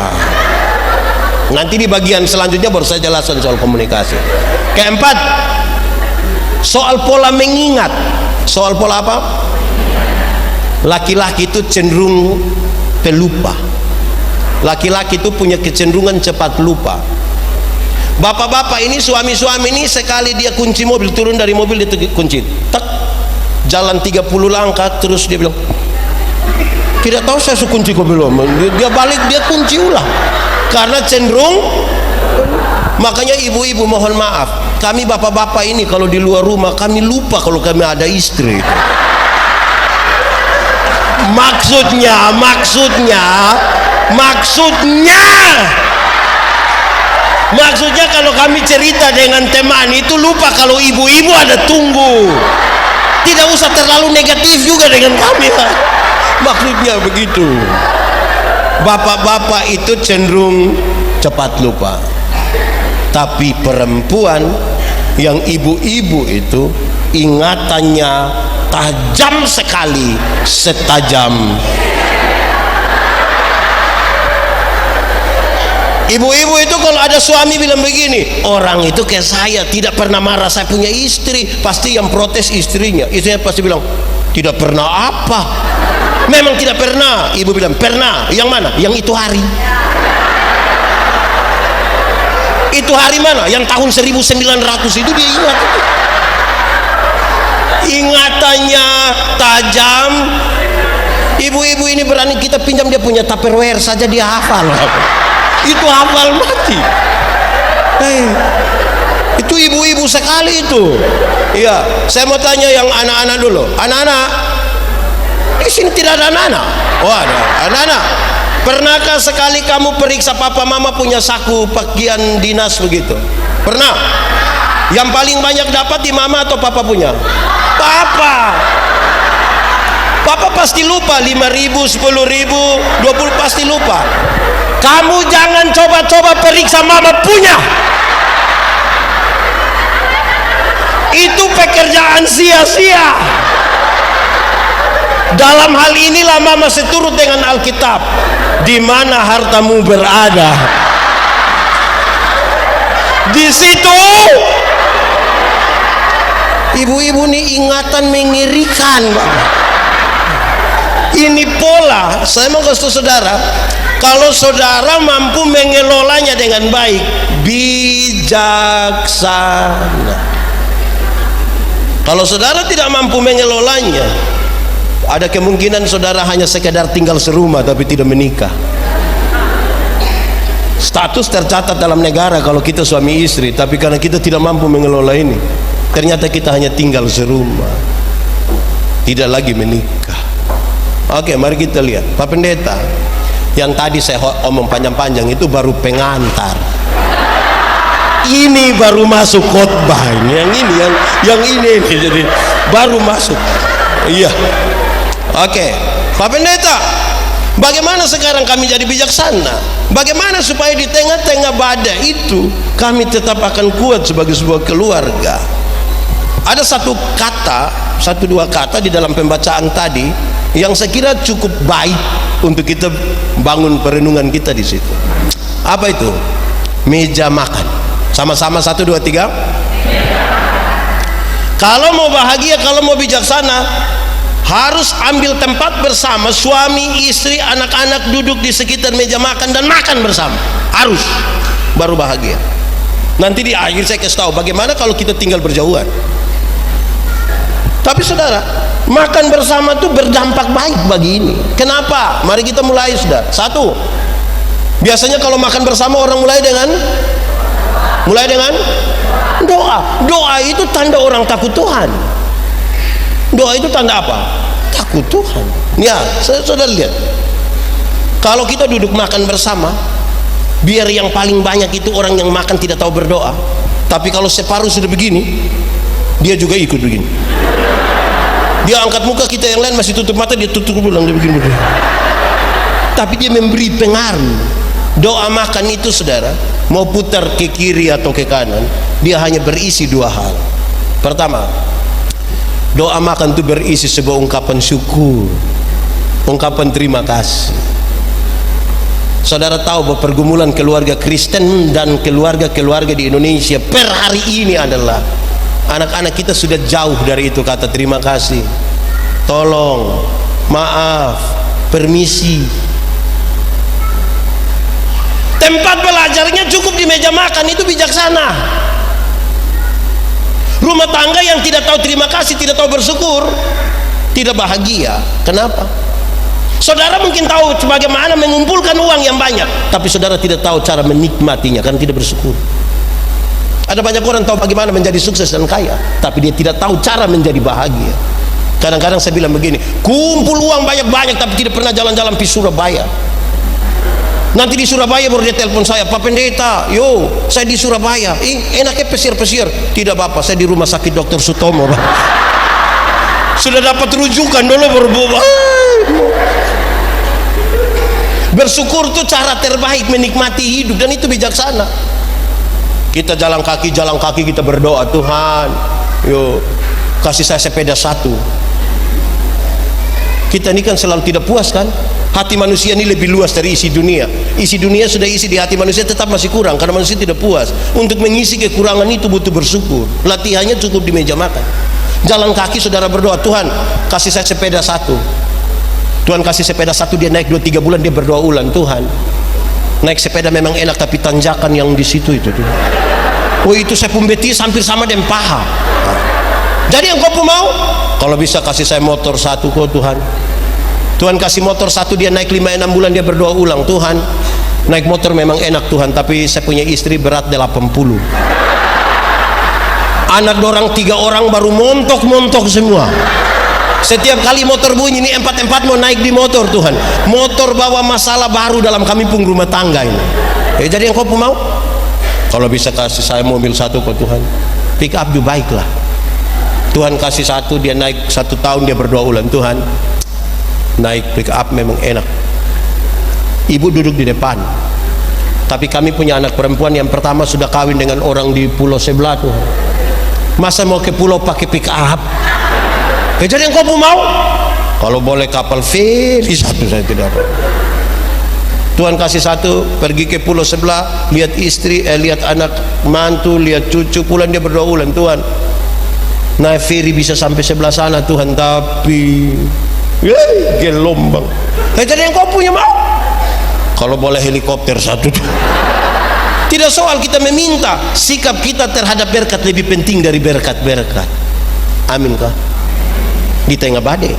Nanti di bagian selanjutnya baru saya jelaskan soal komunikasi. Keempat, soal pola mengingat. Soal pola apa? Laki-laki itu cenderung pelupa. Laki-laki itu punya kecenderungan cepat lupa. Bapak-bapak ini, suami-suami ini, sekali dia kunci mobil, turun dari mobil dia kunci, tak, jalan 30 langkah, terus dia bilang, "Tidak tahu saya kunci kok belum." Dia balik, dia kunci ulang. Karena cenderung. Makanya ibu-ibu mohon maaf, kami bapak-bapak ini kalau di luar rumah kami lupa kalau kami ada istri. Maksudnya kalau kami cerita dengan teman itu lupa kalau ibu-ibu ada tunggu. Tidak usah terlalu negatif juga dengan kami lah. Maksudnya begitu. Bapak-bapak itu cenderung cepat lupa. Tapi perempuan yang ibu-ibu itu ingatannya tajam sekali, setajam. Ibu-ibu itu kalau ada suami bilang begini, "Orang itu kayak saya, tidak pernah marah, saya punya istri." Pasti yang protes istrinya. Istrinya pasti bilang, Tidak pernah apa? Memang tidak pernah. Ibu bilang, pernah. Yang mana? Yang itu hari. Itu hari mana? Yang tahun 1900 itu dia ingat. Ingatannya tajam. Ibu-ibu ini berani kita pinjam dia punya Tupperware saja dia hafal. Itu hafal mati. Itu ibu-ibu sekali itu. Iya, saya mau tanya yang anak-anak dulu. Anak-anak, di sini tidak ada anak-anak. Oh ada anak-anak. Pernahkah sekali kamu periksa papa mama punya saku pakaian dinas begitu? Pernah? Yang paling banyak dapat di mama atau papa punya? Papa. Papa pasti lupa 5.000, 10.000, 20 pasti lupa. Kamu jangan coba-coba periksa mama punya. Itu pekerjaan sia-sia. Dalam hal inilah mama seturut dengan Alkitab. Di mana hartamu berada, di situ. Ibu-ibu ini ingatan mengerikan, Pak. Ini pola. Saya mau kasih saudara, kalau saudara mampu mengelolanya dengan baik, bijaksana. Kalau saudara tidak mampu mengelolanya, ada kemungkinan saudara hanya sekedar tinggal serumah tapi tidak menikah. Status tercatat dalam negara kalau kita suami istri, tapi karena kita tidak mampu mengelola ini, ternyata kita hanya tinggal serumah, tidak lagi menikah. Oke, mari kita lihat. Pak Pendeta, yang tadi saya omong panjang-panjang itu baru pengantar. Ini baru masuk khotbah. Yang ini jadi baru masuk. Iya. Oke, Pak Pendeta, bagaimana sekarang kami jadi bijaksana? Bagaimana supaya di tengah-tengah badai itu kami tetap akan kuat sebagai sebuah keluarga? Ada satu dua kata di dalam pembacaan tadi yang saya kira cukup baik untuk kita bangun perenungan kita di situ. Apa itu? Meja makan. Sama-sama 1, 2, 3. Kalau mau bahagia, kalau mau bijaksana, harus ambil tempat bersama, suami, istri, anak-anak duduk di sekitar meja makan dan makan bersama. Harus, baru bahagia. Nanti di akhir saya kasih tahu bagaimana kalau kita tinggal berjauhan. Tapi saudara, makan bersama itu berdampak baik bagi ini. Kenapa? Mari kita mulai, saudara. 1. Biasanya kalau makan bersama orang mulai dengan doa. Doa itu tanda orang takut Tuhan. Doa itu tanda apa? Takut Tuhan. Ya, saudara lihat. Kalau kita duduk makan bersama, biar yang paling banyak itu orang yang makan tidak tahu berdoa. Tapi kalau separuh sudah begini, dia juga ikut begini. Dia angkat muka, kita yang lain masih tutup mata, dia tutup ulang, dia begini. Tapi dia memberi pengaruh. Doa makan itu, saudara, mau putar ke kiri atau ke kanan, dia hanya berisi 2 hal. Pertama, doa makan itu berisi sebuah ungkapan syukur, ungkapan terima kasih. Saudara tahu bahwa pergumulan keluarga Kristen dan keluarga-keluarga di Indonesia per hari ini adalah anak-anak kita sudah jauh dari itu kata terima kasih, tolong, maaf, permisi. Tempat belajarnya cukup di meja makan, itu bijaksana. Rumah tangga yang tidak tahu terima kasih, tidak tahu bersyukur, tidak bahagia. Kenapa? Saudara mungkin tahu bagaimana mengumpulkan uang yang banyak, tapi saudara tidak tahu cara menikmatinya karena tidak bersyukur. Ada banyak orang tahu bagaimana menjadi sukses dan kaya, tapi dia tidak tahu cara menjadi bahagia. Kadang-kadang saya bilang begini, kumpul uang banyak-banyak tapi tidak pernah jalan-jalan di Surabaya. Nanti di Surabaya baru dia telepon saya, Pak Pendeta, yo saya di Surabaya. Enaknya pesir-pesir. Tidak apa-apa, saya di rumah sakit Dr. Sutomo, Pak. Sudah dapat rujukan dulu berbuat. Bersyukur itu cara terbaik menikmati hidup, dan itu bijaksana. Kita jalan kaki kita berdoa, Tuhan, yo kasih saya sepeda 1. Kita ini kan selalu tidak puas kan? Hati manusia ini lebih luas dari isi dunia. Isi dunia sudah isi di hati manusia, tetap masih kurang karena manusia tidak puas. Untuk mengisi kekurangan itu butuh bersyukur. Latihannya cukup di meja makan. Jalan kaki saudara berdoa, Tuhan kasih saya sepeda satu. Tuhan kasih sepeda satu, dia naik 2-3 bulan, dia berdoa ulang, Tuhan naik sepeda memang enak tapi tanjakan yang di situ itu tuh. Oh itu saya pun betis hampir sama dengan paha. Jadi yang kau pun mau, kalau bisa kasih saya motor satu kok Tuhan. Tuhan kasih motor satu, dia naik 5-6 bulan, dia berdoa ulang, Tuhan naik motor memang enak Tuhan, tapi saya punya istri berat 80. Anak dorang 3 orang baru montok semua. Setiap kali motor bunyi, ini 4 mau naik di motor Tuhan. Motor bawa masalah baru dalam kami pun rumah tangga ini. Jadi yang kau pun mau, kalau bisa kasih saya mobil satu kok Tuhan. Pick up juga baiklah. Tuhan kasih satu, dia naik 1 tahun, dia berdoa ulang, Tuhan naik pick up memang enak. Ibu duduk di depan, tapi kami punya anak perempuan yang pertama sudah kawin dengan orang di pulau sebelah Tuhan. Masa mau ke pulau pakai pick up? Jadi yang kau pun mau, kalau boleh kapal feri satu saya tidak apa. Tuhan kasih satu, pergi ke pulau sebelah, lihat istri, lihat anak mantu, lihat cucu, pulang dia berdoa ulang, Tuhan naik feri bisa sampai sebelah sana Tuhan, tapi gelombang. Jadi yang kau punya mau, kalau boleh helikopter satu. Tidak soal kita meminta, sikap kita terhadap berkat lebih penting dari berkat-berkat. Amin kah? Di tengah badai,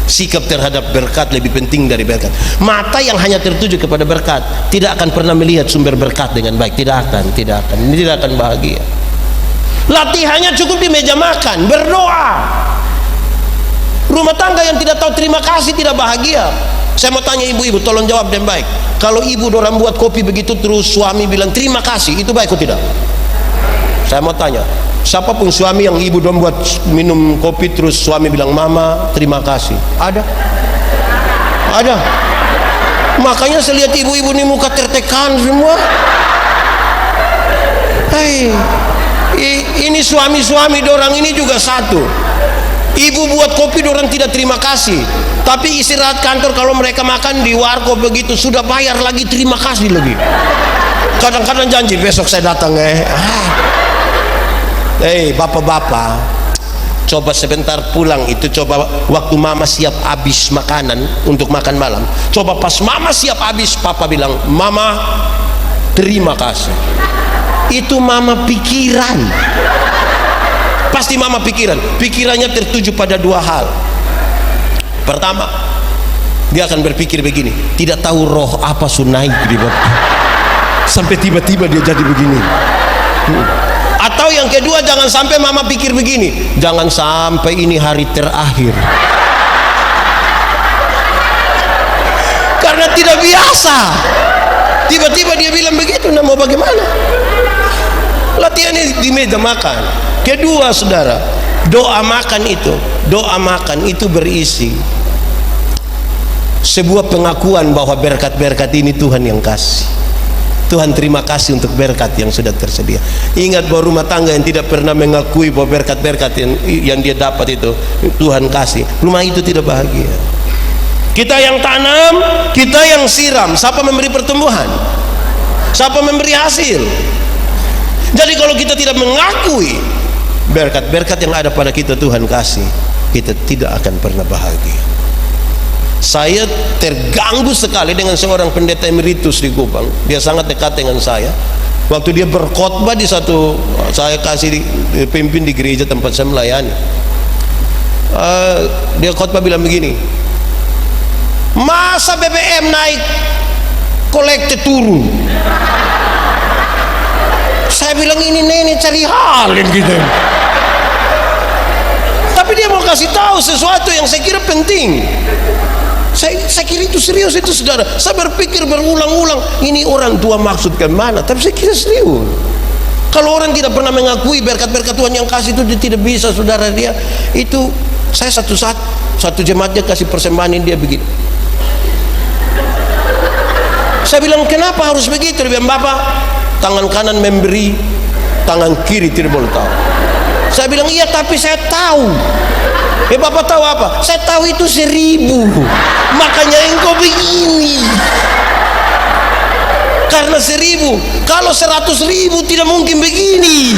sikap terhadap berkat lebih penting dari berkat. Mata yang hanya tertuju kepada berkat tidak akan pernah melihat sumber berkat dengan baik. Tidak akan bahagia. Latihannya cukup di meja makan, berdoa. Rumah tangga yang tidak tahu terima kasih tidak bahagia. Saya mau tanya ibu-ibu, tolong jawab dengan baik. Kalau ibu dorang buat kopi begitu terus suami bilang terima kasih, itu baik atau tidak? Saya mau tanya, siapapun suami yang ibu dong buat minum kopi terus suami bilang mama terima kasih, ada? Makanya saya lihat ibu-ibu ini muka tertekan semua. Ini suami-suami dorang ini juga satu. Ibu buat kopi dorang tidak terima kasih, tapi istirahat kantor kalau mereka makan di warkop begitu sudah bayar lagi terima kasih lagi. Kadang-kadang janji besok saya datang bapak-bapak, coba sebentar pulang itu, coba waktu mama siap habis makanan untuk makan malam, coba pas mama siap habis papa bilang mama terima kasih. Itu mama pikiran, pasti mama pikirannya tertuju pada 2 hal. Pertama, dia akan berpikir begini, tidak tahu roh apa naik di bapak sampai tiba-tiba dia jadi begini. Atau yang kedua, jangan sampai mama pikir begini, jangan sampai ini hari terakhir, karena tidak biasa tiba-tiba dia bilang begitu. Nah mau bagaimana? Latihannya di meja makan. Kedua saudara, doa makan itu berisi sebuah pengakuan bahwa berkat-berkat ini Tuhan yang kasih. Tuhan terima kasih untuk berkat yang sudah tersedia. Ingat bahwa rumah tangga yang tidak pernah mengakui bahwa berkat-berkat yang dia dapat itu Tuhan kasih, rumah itu tidak bahagia. Kita yang tanam, kita yang siram, siapa memberi pertumbuhan? Siapa memberi hasil? Jadi kalau kita tidak mengakui berkat-berkat yang ada pada kita Tuhan kasih, kita tidak akan pernah bahagia. Saya terganggu sekali dengan seorang pendeta emeritus di Kupang. Dia sangat dekat dengan saya. Waktu dia berkhotbah di satu, saya kasih pimpin di gereja tempat saya melayani. Dia khotbah bilang begini, masa BBM naik, kolekte turun. Saya bilang ini nenek cari halin gitu. Tapi dia mau kasih tahu sesuatu yang saya kira penting. Saya kira itu serius itu saudara. Saya berpikir berulang-ulang, ini orang tua maksud kemana? Tapi saya kira serius. Kalau orang tidak pernah mengakui berkat-berkat Tuhan yang kasih itu, dia tidak bisa saudara. Dia itu, saya satu jemaatnya kasih persembahan dia begini. Saya bilang kenapa harus begitu? Dia bilang bapak tangan kanan memberi, tangan kiri tidak boleh tahu. Saya bilang iya tapi saya tahu. Bapak tahu apa? Saya tahu itu 1000, makanya engkau begini. Karena 1000, kalau 100.000 tidak mungkin begini.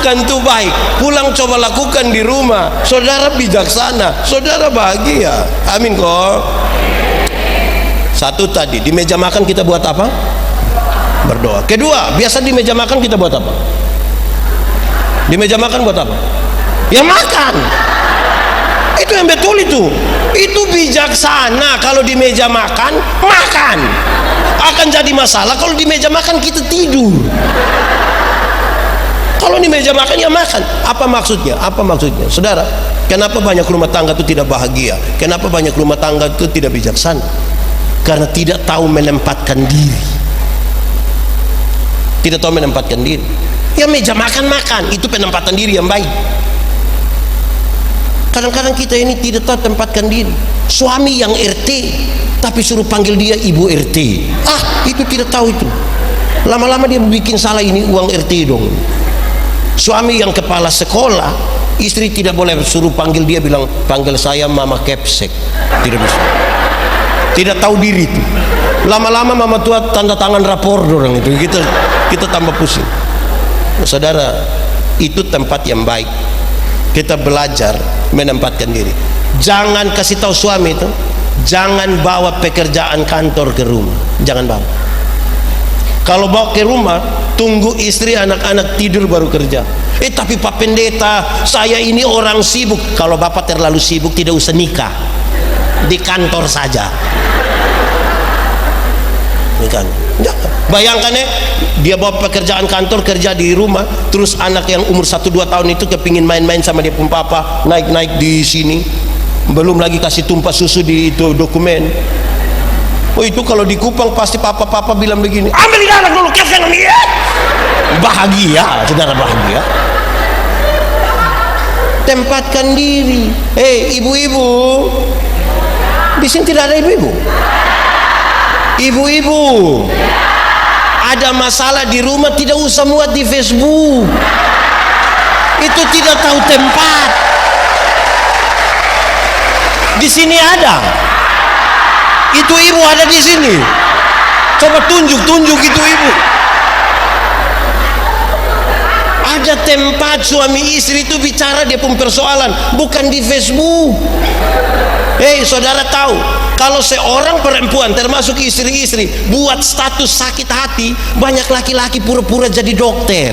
makan tuh baik, pulang coba lakukan di rumah, saudara bijaksana, saudara bahagia. Amin kok. Satu tadi, di meja makan kita buat apa? Berdoa. Kedua, biasa di meja makan kita buat apa? Di meja makan buat apa? Ya makan. Itu yang betul itu. Itu bijaksana. Kalau di meja makan, makan. Akan jadi masalah kalau di meja makan kita tidur. Kalau di meja makan ya makan. Apa maksudnya? Apa maksudnya? Saudara, kenapa banyak rumah tangga itu tidak bahagia? Kenapa banyak rumah tangga itu tidak bijaksana? Karena tidak tahu menempatkan diri. Tidak tahu menempatkan diri. Ya meja makan, itu penempatan diri yang baik. Kadang-kadang kita ini tidak tahu tempatkan diri. Suami yang RT tapi suruh panggil dia ibu RT. Itu tidak tahu itu. Lama-lama dia bikin salah, ini uang RT dong. Suami yang kepala sekolah, istri tidak boleh suruh panggil dia, bilang panggil saya mama kepsek. Tidak bisa. Tidak tahu diri itu. Lama-lama mama tua tanda tangan rapor orang itu. Kita tambah pusing. Saudara, itu tempat yang baik. Kita belajar menempatkan diri. Jangan kasih tahu suami itu, jangan bawa pekerjaan kantor ke rumah. Jangan bawa. Kalau bawa ke rumah, tunggu istri anak-anak tidur baru kerja. Tapi Pak Pendeta, saya ini orang sibuk. Kalau Bapak terlalu sibuk, tidak usah nikah, di kantor saja. Ini kan, bayangkan ya, dia bawa pekerjaan kantor kerja di rumah, terus anak yang umur 1-2 tahun itu kepingin main-main sama dia pun papa, naik-naik di sini, belum lagi kasih tumpah susu di itu dokumen. Itu kalau di Kupang pasti papa bilang begini, ambilin anak dulu, kefeng dia. Bahagia, saudara, bahagia. Tempatkan diri. Ibu-ibu, di sini tidak ada ibu-ibu. Ibu-ibu, ada masalah di rumah tidak usah muat di Facebook. Itu tidak tahu tempat. Di sini ada. Itu ibu ada di sini. Coba tunjuk itu ibu. Ada tempat suami istri itu bicara dia pun persoalan, bukan di Facebook. Saudara tahu, kalau seorang perempuan termasuk istri-istri buat status sakit hati, banyak laki-laki pura-pura jadi dokter.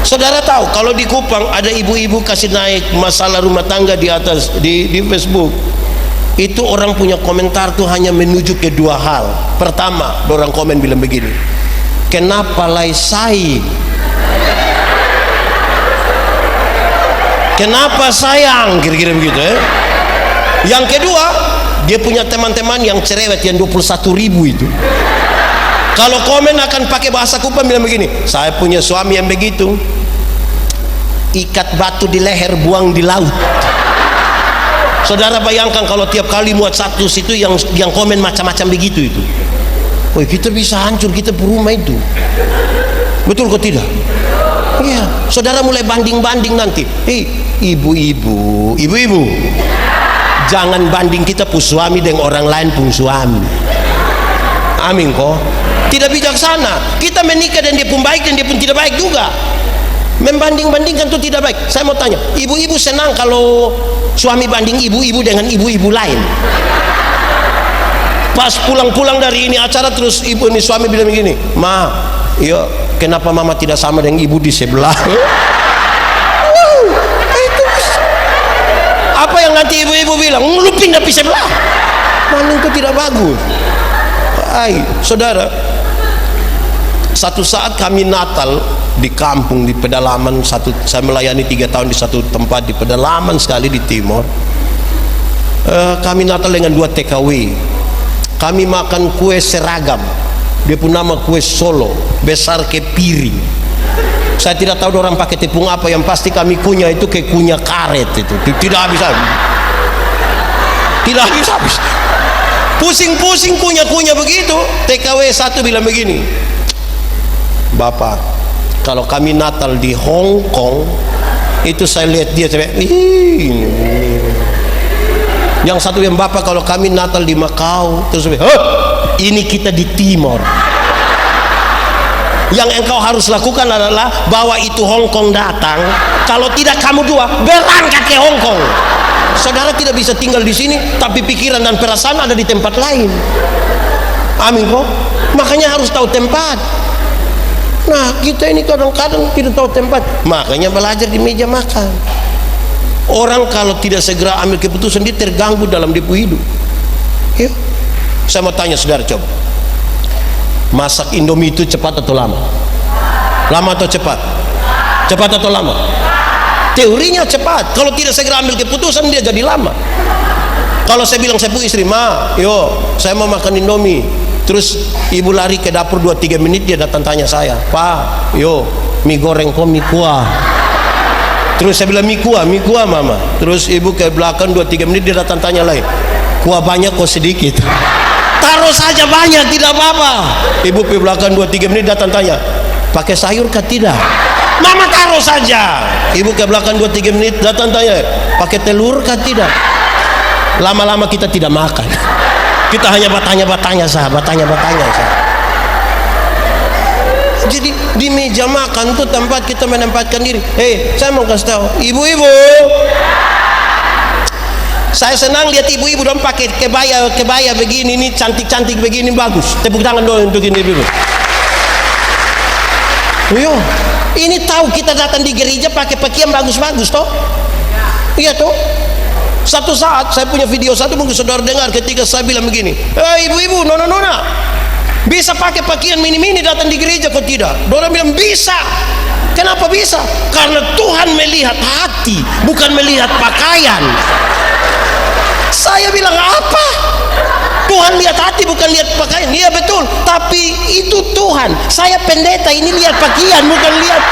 Saudara tahu, kalau di Kupang ada ibu-ibu kasih naik masalah rumah tangga di atas di Facebook. Itu orang punya komentar tuh hanya menuju ke dua hal. Pertama, orang komen bilang begini, kenapa lai say? Kenapa sayang? Kira-kira begitu ya. Yang kedua, dia punya teman-teman yang cerewet yang 21.000 itu. Kalau komen akan pakai bahasa Kupang bilang begini, saya punya suami yang begitu, ikat batu di leher, buang di laut. Saudara bayangkan kalau tiap kali muat status itu yang komen macam-macam begitu itu. Kita bisa hancur, kita berumah itu. Betul kok tidak? Iya, saudara mulai banding-banding nanti. Ibu-ibu, jangan banding kita pun suami dengan orang lain pun suami. Amin kok. Tidak bijaksana. Kita menikah dan dia pun baik dan dia pun tidak baik juga. Membanding-bandingkan itu tidak baik. Saya mau tanya, ibu-ibu senang kalau suami banding ibu-ibu dengan ibu-ibu lain? Pas pulang-pulang dari ini acara, terus ibu ini suami bilang begini, ma, iya, kenapa mama tidak sama dengan ibu di sebelah? Itu apa yang nanti ibu-ibu bilang, lu pindah di sebelah, mana itu tidak bagus. Saudara, satu saat kami Natal di kampung di pedalaman, saya melayani 3 tahun di satu tempat di pedalaman sekali di timur. Kami Natal dengan 2 TKW. Kami makan kue seragam, dia pun nama kue Solo, besar ke piring. Saya tidak tahu orang pakai tepung apa, yang pasti kami kunyah itu kayak kunyah karet itu, tidak habis-habis, tidak habis-habis. Pusing-pusing kunyah-kunyah begitu. TKW 1 bilang begini, Bapak, kalau kami Natal di Hong Kong itu saya lihat dia sampai yang satu yang Bapak, kalau kami Natal di Macau terus Ini kita di timur. Yang engkau harus lakukan adalah bawa itu Hong Kong datang. Kalau tidak kamu dua berangkat ke Hong Kong. Saudara tidak bisa tinggal di sini, tapi pikiran dan perasaan ada di tempat lain. Amin kok. Makanya harus tahu tempat. Nah, kita ini kadang-kadang tidak tahu tempat. Makanya belajar di meja makan. Orang kalau tidak segera ambil keputusan, dia terganggu dalam dia hidup. Ya. Saya mau tanya saudara, coba. Masak Indomie itu cepat atau lama? Lama atau cepat? Cepat atau lama? Teorinya cepat. Kalau tidak segera ambil keputusan, dia jadi lama. Kalau saya bilang, saya punya istri, "Ma, yo, saya mau makan Indomie." Terus ibu lari ke dapur 2-3 menit, dia datang tanya saya, "Pak, yo, mie goreng kok mie kuah?" Terus saya bilang, mie kuah mama." Terus ibu ke belakang 2-3 menit, dia datang tanya lagi, "Kuah banyak kok sedikit?" Taruh saja banyak, tidak apa-apa. Ibu ke belakang 2-3 menit datang tanya, "Pakai sayur kah tidak?" Mama taruh saja. Ibu ke belakang 2-3 menit datang tanya, "Pakai telur kah tidak?" Lama-lama kita tidak makan. Kita hanya bertanya-bertanya saja. Jadi di meja makan tuh tempat kita menempatkan diri. Hei, saya mau kasih tahu, ibu-ibu. Saya senang lihat ibu-ibu dong pakai kebaya begini, ini cantik-cantik begini, bagus. Tepuk tangan dong untuk ini ibu. Yo, ini tahu kita datang di gereja pakai pakaian bagus-bagus toh? Iya toh? Satu saat saya punya video satu, mungkin saudara dengar ketika saya bilang begini, ibu-ibu, nona-nona, bisa pakai pakaian mini-mini datang di gereja kok tidak? Orang bilang bisa. Kenapa bisa? Karena Tuhan melihat hati, bukan melihat pakaian. Saya bilang apa? Tuhan lihat hati, bukan lihat pakaian. Iya betul, tapi itu Tuhan. Saya pendeta, ini lihat pakaian, bukan lihat.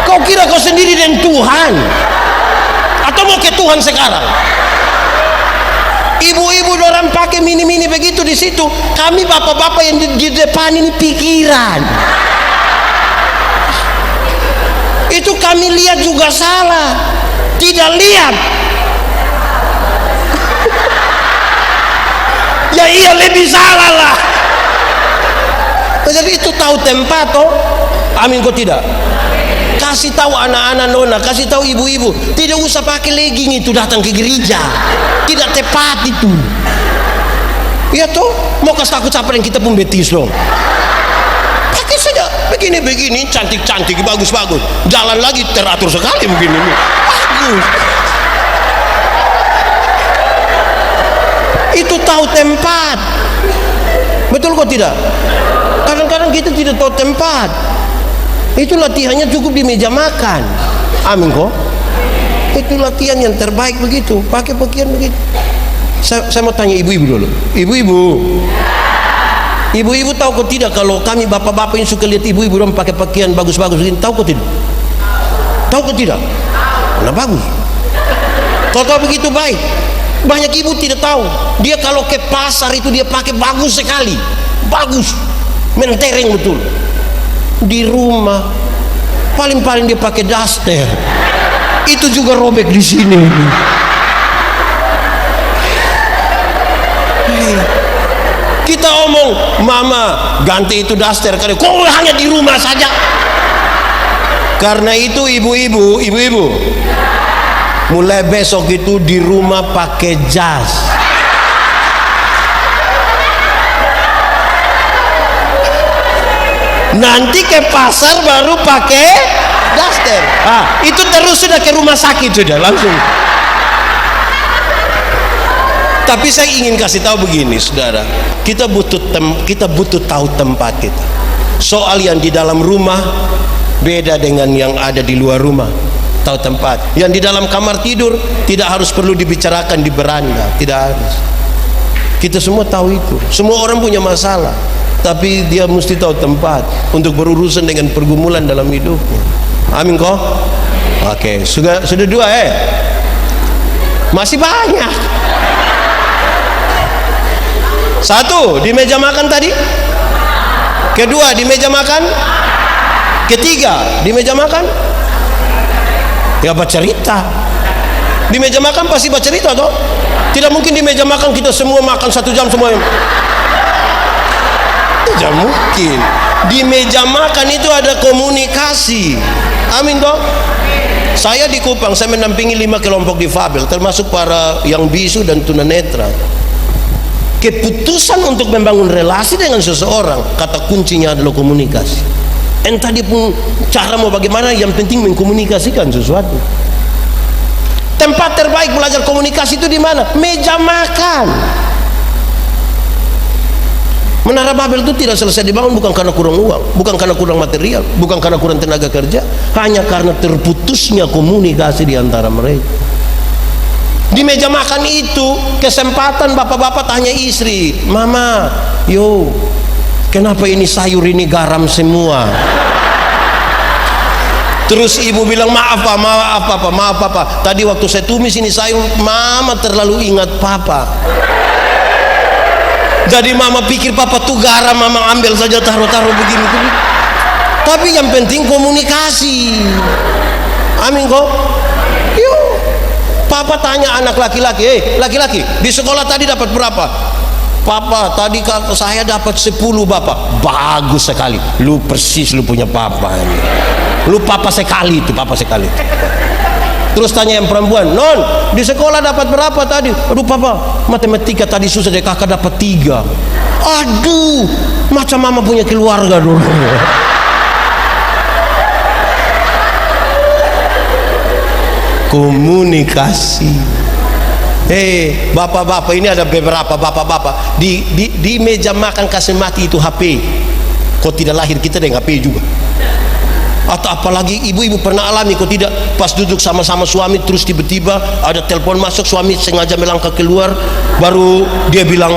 Kau kira kau sendiri dengan Tuhan? Atau mau ke Tuhan sekarang? Ibu-ibu orang pakai mini-mini begitu di situ. Kami bapak-bapak yang di depan ini pikiran. Itu kami lihat juga salah. Tidak lihat. Ya iya lebih salah lah. Jadi itu tahu tempat toh. Amin kok tidak? Kasih tahu anak-anak nona, kasih tahu ibu-ibu, tidak usah pakai legging itu datang ke gereja. Tidak tepat itu. Iya toh, mau kasih takut siapa yang kita pun betis dong. Pakai saja begini-begini, cantik-cantik, bagus-bagus. Jalan lagi teratur sekali begini. Bagus. Itu tahu tempat. Betul kok tidak? Kadang-kadang kita tidak tahu tempat. Itu latihannya cukup di meja makan. Amin kok. Itu latihan yang terbaik begitu. Pakai pakaian begitu. Saya mau tanya ibu-ibu dulu. Ibu-ibu tahu kok tidak kalau kami bapak-bapak yang suka lihat ibu-ibu dong pakai pakaian bagus-bagus begini, tahu kok tidak? Tahu kok tidak? Nah bagus. Kalau tahu begitu baik. Banyak ibu tidak tahu. Dia kalau ke pasar itu dia pakai bagus sekali. Bagus. Mentereng betul. Di rumah paling-paling dia pakai daster. Itu juga robek di sini. Kita omong, "Mama, ganti itu daster kali." Kok hanya di rumah saja? Karena itu ibu-ibu, mulai besok itu di rumah pakai jas. Nanti ke pasar baru pakai daster. Itu terus sudah ke rumah sakit sudah langsung. Tapi saya ingin kasih tahu begini, saudara. Kita butuh tahu tempat kita. Soal yang di dalam rumah beda dengan yang ada di luar rumah. Tahu tempat. Yang di dalam kamar tidur tidak harus perlu dibicarakan di beranda, tidak harus. Kita semua tahu itu. Semua orang punya masalah, tapi dia mesti tahu tempat untuk berurusan dengan pergumulan dalam hidupnya. Amin kok. Oke, sudah dua masih banyak. Satu di meja makan tadi, kedua di meja makan, ketiga di meja makan ya baca cerita. Di meja makan pasti baca cerita toh. Tidak mungkin di meja makan kita semua makan 1 jam semua. Tidak mungkin. Di meja makan itu ada komunikasi. Amin toh. Saya di Kupang, saya mendampingi 5 kelompok difabel, termasuk para yang bisu dan tunanetra. Keputusan untuk membangun relasi dengan seseorang, kata kuncinya adalah komunikasi. Entah dia pun cara mau bagaimana, yang penting mengkomunikasikan sesuatu. Tempat terbaik belajar komunikasi itu di mana? Meja makan. Menara Babel itu tidak selesai dibangun bukan karena kurang uang, bukan karena kurang material, bukan karena kurang tenaga kerja, hanya karena terputusnya komunikasi di antara mereka. Di meja makan itu kesempatan bapak-bapak tanya istri, "Mama, yo, kenapa ini sayur ini garam semua?" Terus ibu bilang, "Maaf pak, maaf papa, maaf papa. Tadi waktu saya tumis ini sayur, mama terlalu ingat papa. Jadi mama pikir papa tuh garam, mama ambil saja taruh-taruh begini." Tapi yang penting komunikasi. Amin kok. Yuk. Papa tanya anak laki-laki, laki-laki, di sekolah tadi dapat berapa? Papa, tadi saya dapat 10 bapak. Bagus sekali. Lu persis lu punya papa ini. Lu papa sekali itu, papa sekali. Terus tanya yang perempuan, "Non, di sekolah dapat berapa tadi?" "Aduh papa, matematika tadi susah deh, kakak dapat 3. Aduh, macam mama punya keluarga dulu. Komunikasi. Bapak-bapak, ini ada beberapa bapak-bapak di meja makan kasih mati itu HP. Kok tidak lahir kita dengan HP juga? Atau apalagi ibu-ibu pernah alami, kok tidak, pas duduk sama-sama suami terus tiba-tiba ada telepon masuk, suami sengaja melangkah keluar, baru dia bilang,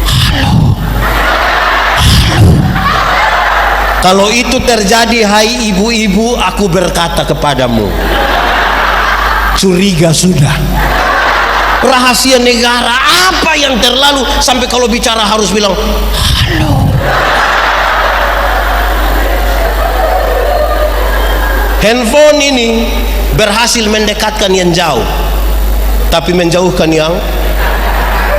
"Halo, halo." Kalau itu terjadi, hai ibu-ibu, aku berkata kepadamu, curiga sudah. Rahasia negara apa yang terlalu sampai kalau bicara harus bilang halo? Handphone ini berhasil mendekatkan yang jauh, tapi menjauhkan yang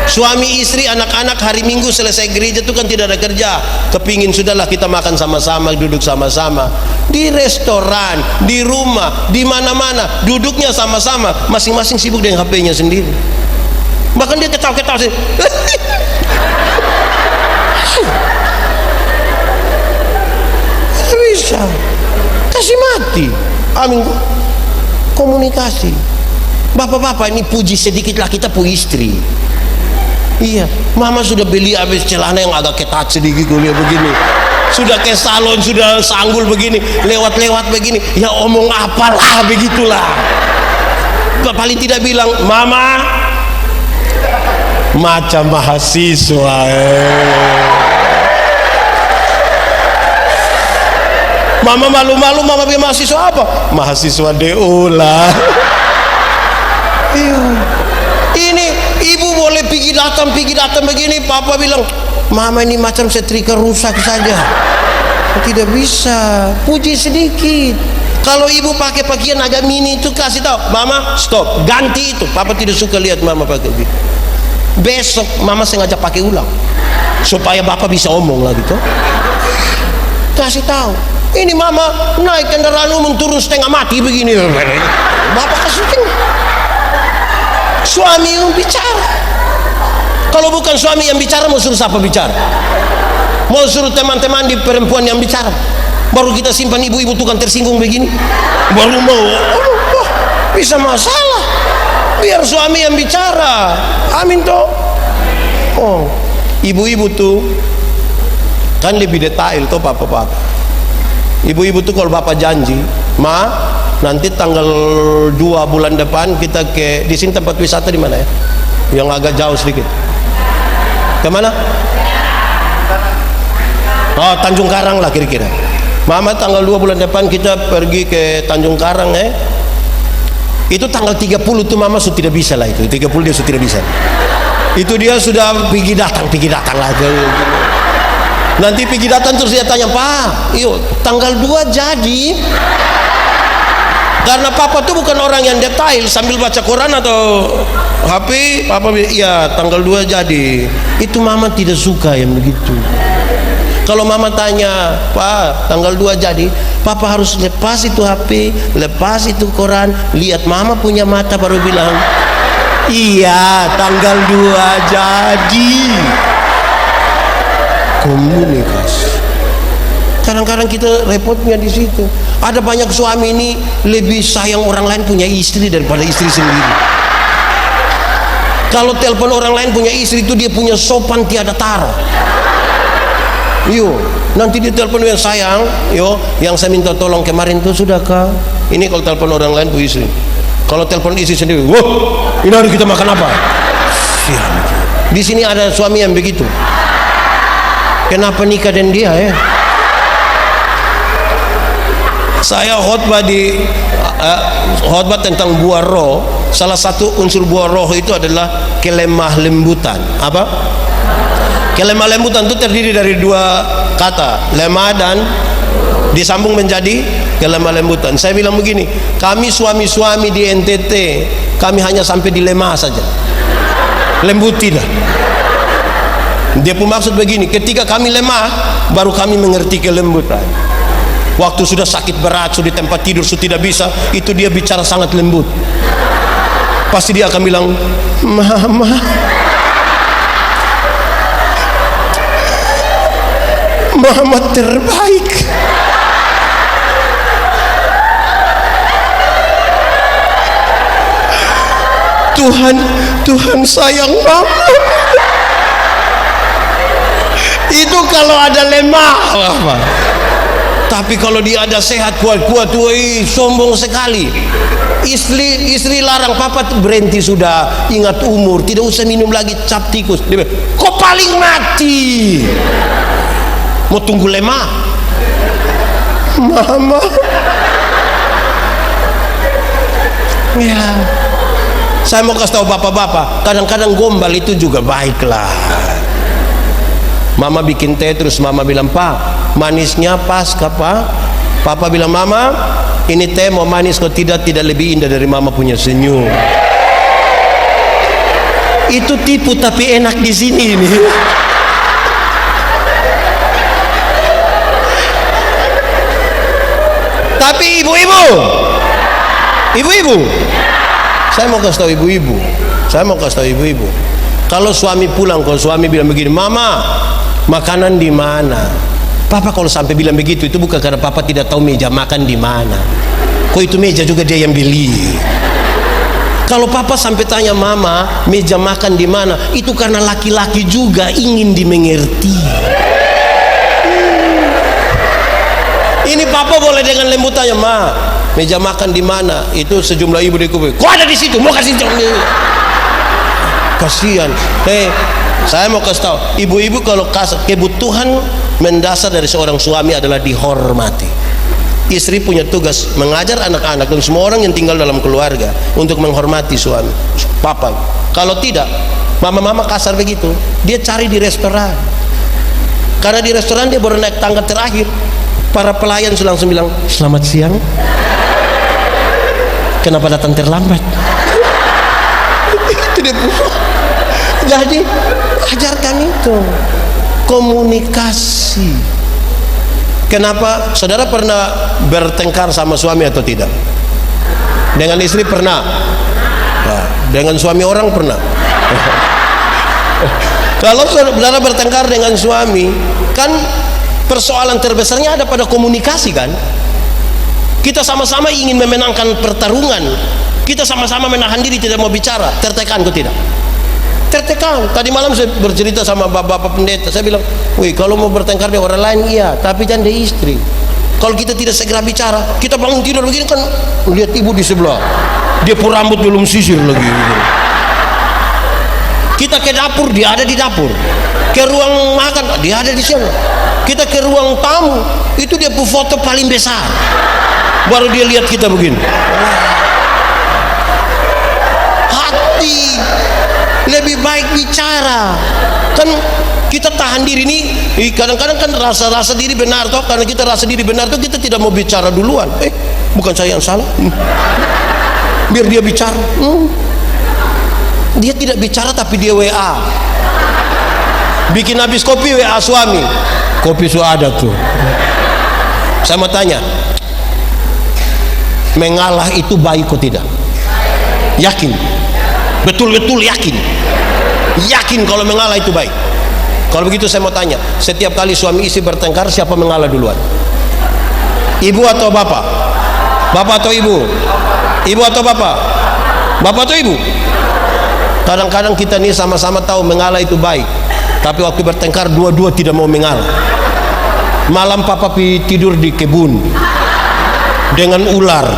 suami istri, anak-anak. Hari Minggu selesai gereja itu kan tidak ada kerja, kepingin sudahlah kita makan sama-sama, duduk sama-sama di restoran, di rumah, di mana-mana, duduknya sama-sama, masing-masing sibuk dengan HP-nya sendiri. Bahkan dia ketawa-ketawa sih. Bisa kasih mati. Amin. Komunikasi. Bapak-bapak, ini puji sedikitlah kita pu istri. Iya, mama sudah beli habis celana yang agak ketat sedikit begini. Sudah ke salon, sudah sanggul begini, lewat-lewat begini. Ya omong apalah begitulah. Paling tidak bilang, "Mama macam mahasiswa." Mama malu-malu, mama bilang mahasiswa apa? Mahasiswa DO lah. Ini ibu boleh pergi datang begini, papa bilang, "Mama ini macam setrika rusak saja." Tidak bisa, puji sedikit. Kalau ibu pakai pakaian agak mini itu kasih tahu, "Mama stop, ganti itu." Papa tidak suka lihat mama pakai gitu. Besok mama sengaja pakai ulang supaya bapak bisa omong lagi tuh. Kasih tahu, "Ini mama naik kendaraan umum turun setengah mati begini." Bapak kasih tahu. Suami yang bicara. Kalau bukan suami yang bicara, mau suruh siapa bicara? Mau suruh teman-teman di perempuan yang bicara? Baru kita simpan ibu-ibu tukang tersinggung begini, baru mau. Bisa masalah. Biar suami yang bicara. Amin toh. Oh, ibu-ibu tuh kan lebih detail tuh bapak-bapak. Ibu-ibu tuh kalau bapak janji, "Ma, nanti tanggal 2 bulan depan kita ke di sini tempat wisata di mana ya? Yang agak jauh sedikit. Kemana? Oh, Tanjung Karang lah kira-kira. Mama tanggal 2 bulan depan kita pergi ke Tanjung Karang Itu tanggal 30 tuh mama sudah tidak bisa lah itu. 30 dia sudah tidak bisa. Itu dia sudah pergi datang lah. Nanti pergi datang terus dia tanya, "Pak, yuk tanggal 2 jadi?" Karena papa tuh bukan orang yang detail sambil baca Quran atau HP. Papa bilang, iya tanggal 2 jadi. Itu mama tidak suka yang begitu. Kalau mama tanya, Pak tanggal 2 jadi, papa harus lepas itu HP, lepas itu Quran, lihat mama punya mata baru bilang, iya tanggal 2 jadi. Komunikasi. Kadang-kadang kita repotnya di situ. Ada banyak suami ini lebih sayang orang lain punya istri daripada istri sendiri. Kalau telepon orang lain punya istri itu dia punya sopan tiada tara. Yo, nanti dia telepon yang sayang, yo, yang saya minta tolong kemarin tuh sudahkah? Ini kalau telepon orang lain punya istri. Kalau telepon istri sendiri, wah, ini hari kita makan apa? Sial. Di sini ada suami yang begitu. Kenapa nikah dengan dia ya? Saya khotbah di khotbah tentang buah roh. Salah satu unsur buah roh itu adalah kelemah lembutan. Apa? Kelemah lembutan itu terdiri dari 2 kata, lemah dan disambung menjadi kelemah lembutan. Saya bilang begini, kami suami-suami di NTT, kami hanya sampai di lemah saja, lembut tidak. Dia pun maksud begini, ketika kami lemah baru kami mengerti kelembutan. Waktu sudah sakit berat, sudah di tempat tidur, sudah tidak bisa, itu dia bicara sangat lembut. Pasti dia akan bilang, mama, mama terbaik. Tuhan sayang mama. Itu kalau ada lemah apa? Tapi kalau dia ada sehat kuat-kuat, sombong sekali. Istri larang, papa berhenti sudah, ingat umur, tidak usah minum lagi cap tikus. Dia bilang, kok paling mati? Mau tunggu lemah? Mama. Ya. Saya mau kasih tahu bapak-bapak, kadang-kadang gombal itu juga baiklah. Mama bikin teh terus mama bilang, Pak, manisnya pas kapa? Papa bilang, Mama, ini teh mau manis kok tidak lebih indah dari mama punya senyum. Itu tipu tapi enak di sini ini. Tapi ibu-ibu, saya mau kasih tahu ibu-ibu. Kalau suami pulang, kalau suami bilang begini, Mama, makanan di mana? Papa kalau sampai bilang begitu, itu bukan karena papa tidak tahu meja makan di mana. Kok itu meja juga dia yang beli. Kalau papa sampai tanya mama meja makan di mana, itu karena laki-laki juga ingin dimengerti. Ini papa boleh dengan lembut tanya, Ma, meja makan di mana? Itu sejumlah ibu di kuping, kok ada di situ? Mau kasih contoh? Kasihan. Saya mau kasih tahu, ibu-ibu kalau kebutuhan mendasar dari seorang suami adalah dihormati. Istri punya tugas mengajar anak-anak dan semua orang yang tinggal dalam keluarga untuk menghormati suami, papa. Kalau tidak, mama-mama kasar begitu, dia cari di restoran. Karena di restoran dia baru naik tangga terakhir, para pelayan sudah langsung bilang, selamat siang, kenapa datang terlambat? Itu dia pusat. Jadi ajarkan itu komunikasi. Kenapa? Saudara pernah bertengkar sama suami atau tidak? Dengan istri pernah? Nah, dengan suami orang pernah? Kalau saudara bertengkar dengan suami, kan persoalan terbesarnya ada pada komunikasi kan? Kita sama-sama ingin memenangkan pertarungan, kita sama-sama menahan diri tidak mau bicara, tertekan kok tidak? Tertekan. Tadi malam saya bercerita sama bapak-bapak pendeta, saya bilang, wih, kalau mau bertengkar dengan orang lain iya, tapi jangan dengan istri. Kalau kita tidak segera bicara, kita bangun tidur begini kan, lihat ibu di sebelah, dia pun rambut belum sisir lagi. Kita ke dapur, dia ada di dapur. Ke ruang makan, dia ada di sana. Kita ke ruang tamu, itu dia pun foto paling besar, baru dia lihat kita begini. Hati lebih baik bicara. Kan kita tahan diri nih. Kadang-kadang kan rasa diri benar toh, karena kita rasa diri benar toh kita tidak mau bicara duluan. Bukan saya yang salah. Biar dia bicara. Dia tidak bicara tapi dia WA. Bikin habis kopi WA suami. Kopi sudah ada tuh. Saya mau tanya, mengalah itu baik atau tidak? Yakin? Betul-betul yakin? Yakin kalau mengalah itu baik? Kalau begitu saya mau tanya, setiap kali suami istri bertengkar, siapa mengalah duluan? Ibu atau bapak? Bapak atau ibu? Ibu atau bapak? Bapak atau ibu? Kadang-kadang kita nih sama-sama tahu mengalah itu baik, tapi waktu bertengkar dua-dua tidak mau mengalah. Malam papa tidur di kebun dengan ular.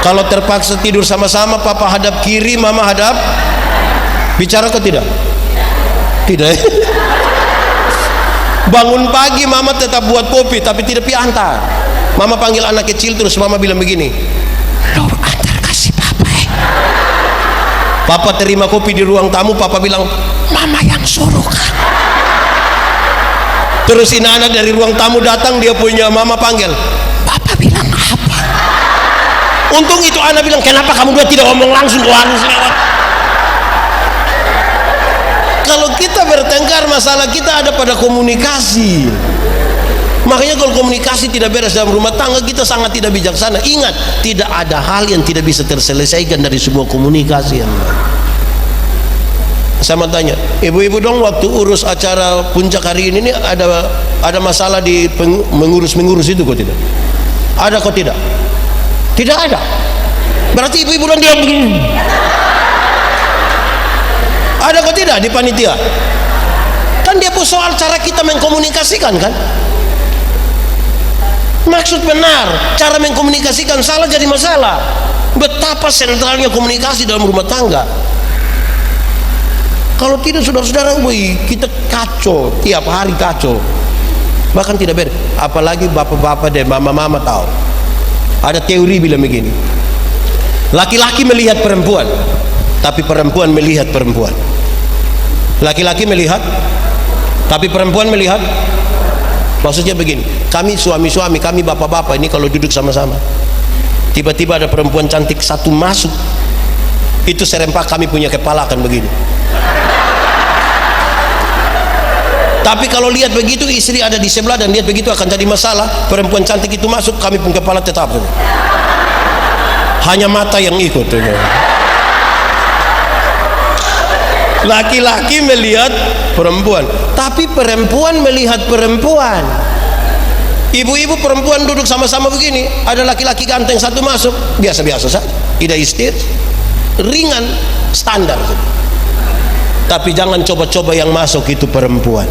Kalau terpaksa tidur sama-sama, papa hadap kiri, mama hadap, bicara ke tidak? Tidak. Bangun pagi mama tetap buat kopi tapi tidak pi antar. Mama panggil anak kecil terus mama bilang begini, "Lo antar kasih papa Papa terima kopi di ruang tamu, papa bilang, "Mama yang suruh kan." Terus ini anak dari ruang tamu datang, dia punya mama panggil, "Papa bilang apa?" Untung itu anak bilang, "Kenapa kamu dua tidak ngomong langsung, kau harus lewat." Kalau kita bertengkar, masalah kita ada pada komunikasi. Makanya kalau komunikasi tidak beres dalam rumah tangga, kita sangat tidak bijaksana. Ingat, tidak ada hal yang tidak bisa terselesaikan dari sebuah komunikasi yang baik. Saya mau tanya, ibu-ibu dong, waktu urus acara puncak hari ini ada masalah di mengurus itu kok tidak? Ada kok tidak? Tidak ada. Berarti ibu-ibu dong diam begini. Ada kok tidak di panitia? Kan dia pun soal cara kita mengkomunikasikan kan? Maksud benar, cara mengkomunikasikan salah jadi masalah. Betapa sentralnya komunikasi dalam rumah tangga. Kalau tidak, saudara-saudara, kita kacau, tiap hari kacau, bahkan tidak beres. Apalagi bapak-bapak dan mama-mama tahu. Ada teori bilang begini, laki-laki melihat perempuan, tapi perempuan melihat perempuan. Laki-laki melihat, tapi perempuan melihat. Maksudnya begini, kami suami-suami, kami bapak-bapak ini kalau duduk sama-sama, tiba-tiba ada perempuan cantik satu masuk, itu serempak kami punya kepala akan begini. Tapi kalau lihat begitu, istri ada di sebelah dan lihat begitu akan jadi masalah. Perempuan cantik itu masuk, kami pun kepala tetap. Hanya mata yang ikut. Laki-laki melihat perempuan, tapi perempuan melihat perempuan. Ibu-ibu perempuan duduk sama-sama begini, ada laki-laki ganteng satu masuk, biasa-biasa saja, tidak istir, ringan, standar. Tapi jangan coba-coba yang masuk itu perempuan.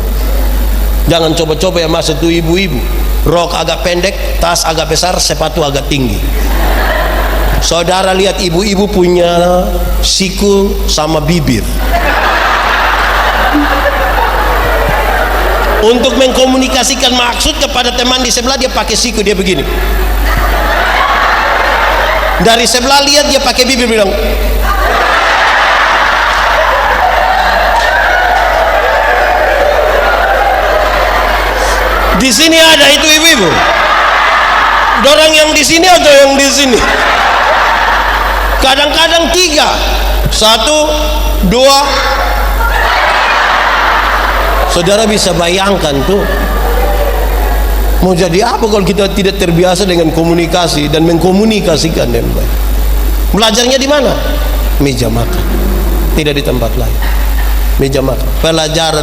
Jangan coba-coba yang masuk itu ibu-ibu. Rok agak pendek, tas agak besar, sepatu agak tinggi. Saudara lihat ibu-ibu punya siku sama bibir. Untuk mengkomunikasikan maksud kepada teman di sebelah, dia pakai siku, dia begini. Dari sebelah lihat dia pakai bibir bilang, di sini ada itu ibu-ibu. Dorang yang di sini atau yang di sini? Kadang-kadang tiga, satu, dua. Saudara bisa bayangkan tuh, mau jadi apa kalau kita tidak terbiasa dengan komunikasi dan mengkomunikasikan dengan baik. Belajarnya di mana? Meja makan, tidak di tempat lain. Meja makan,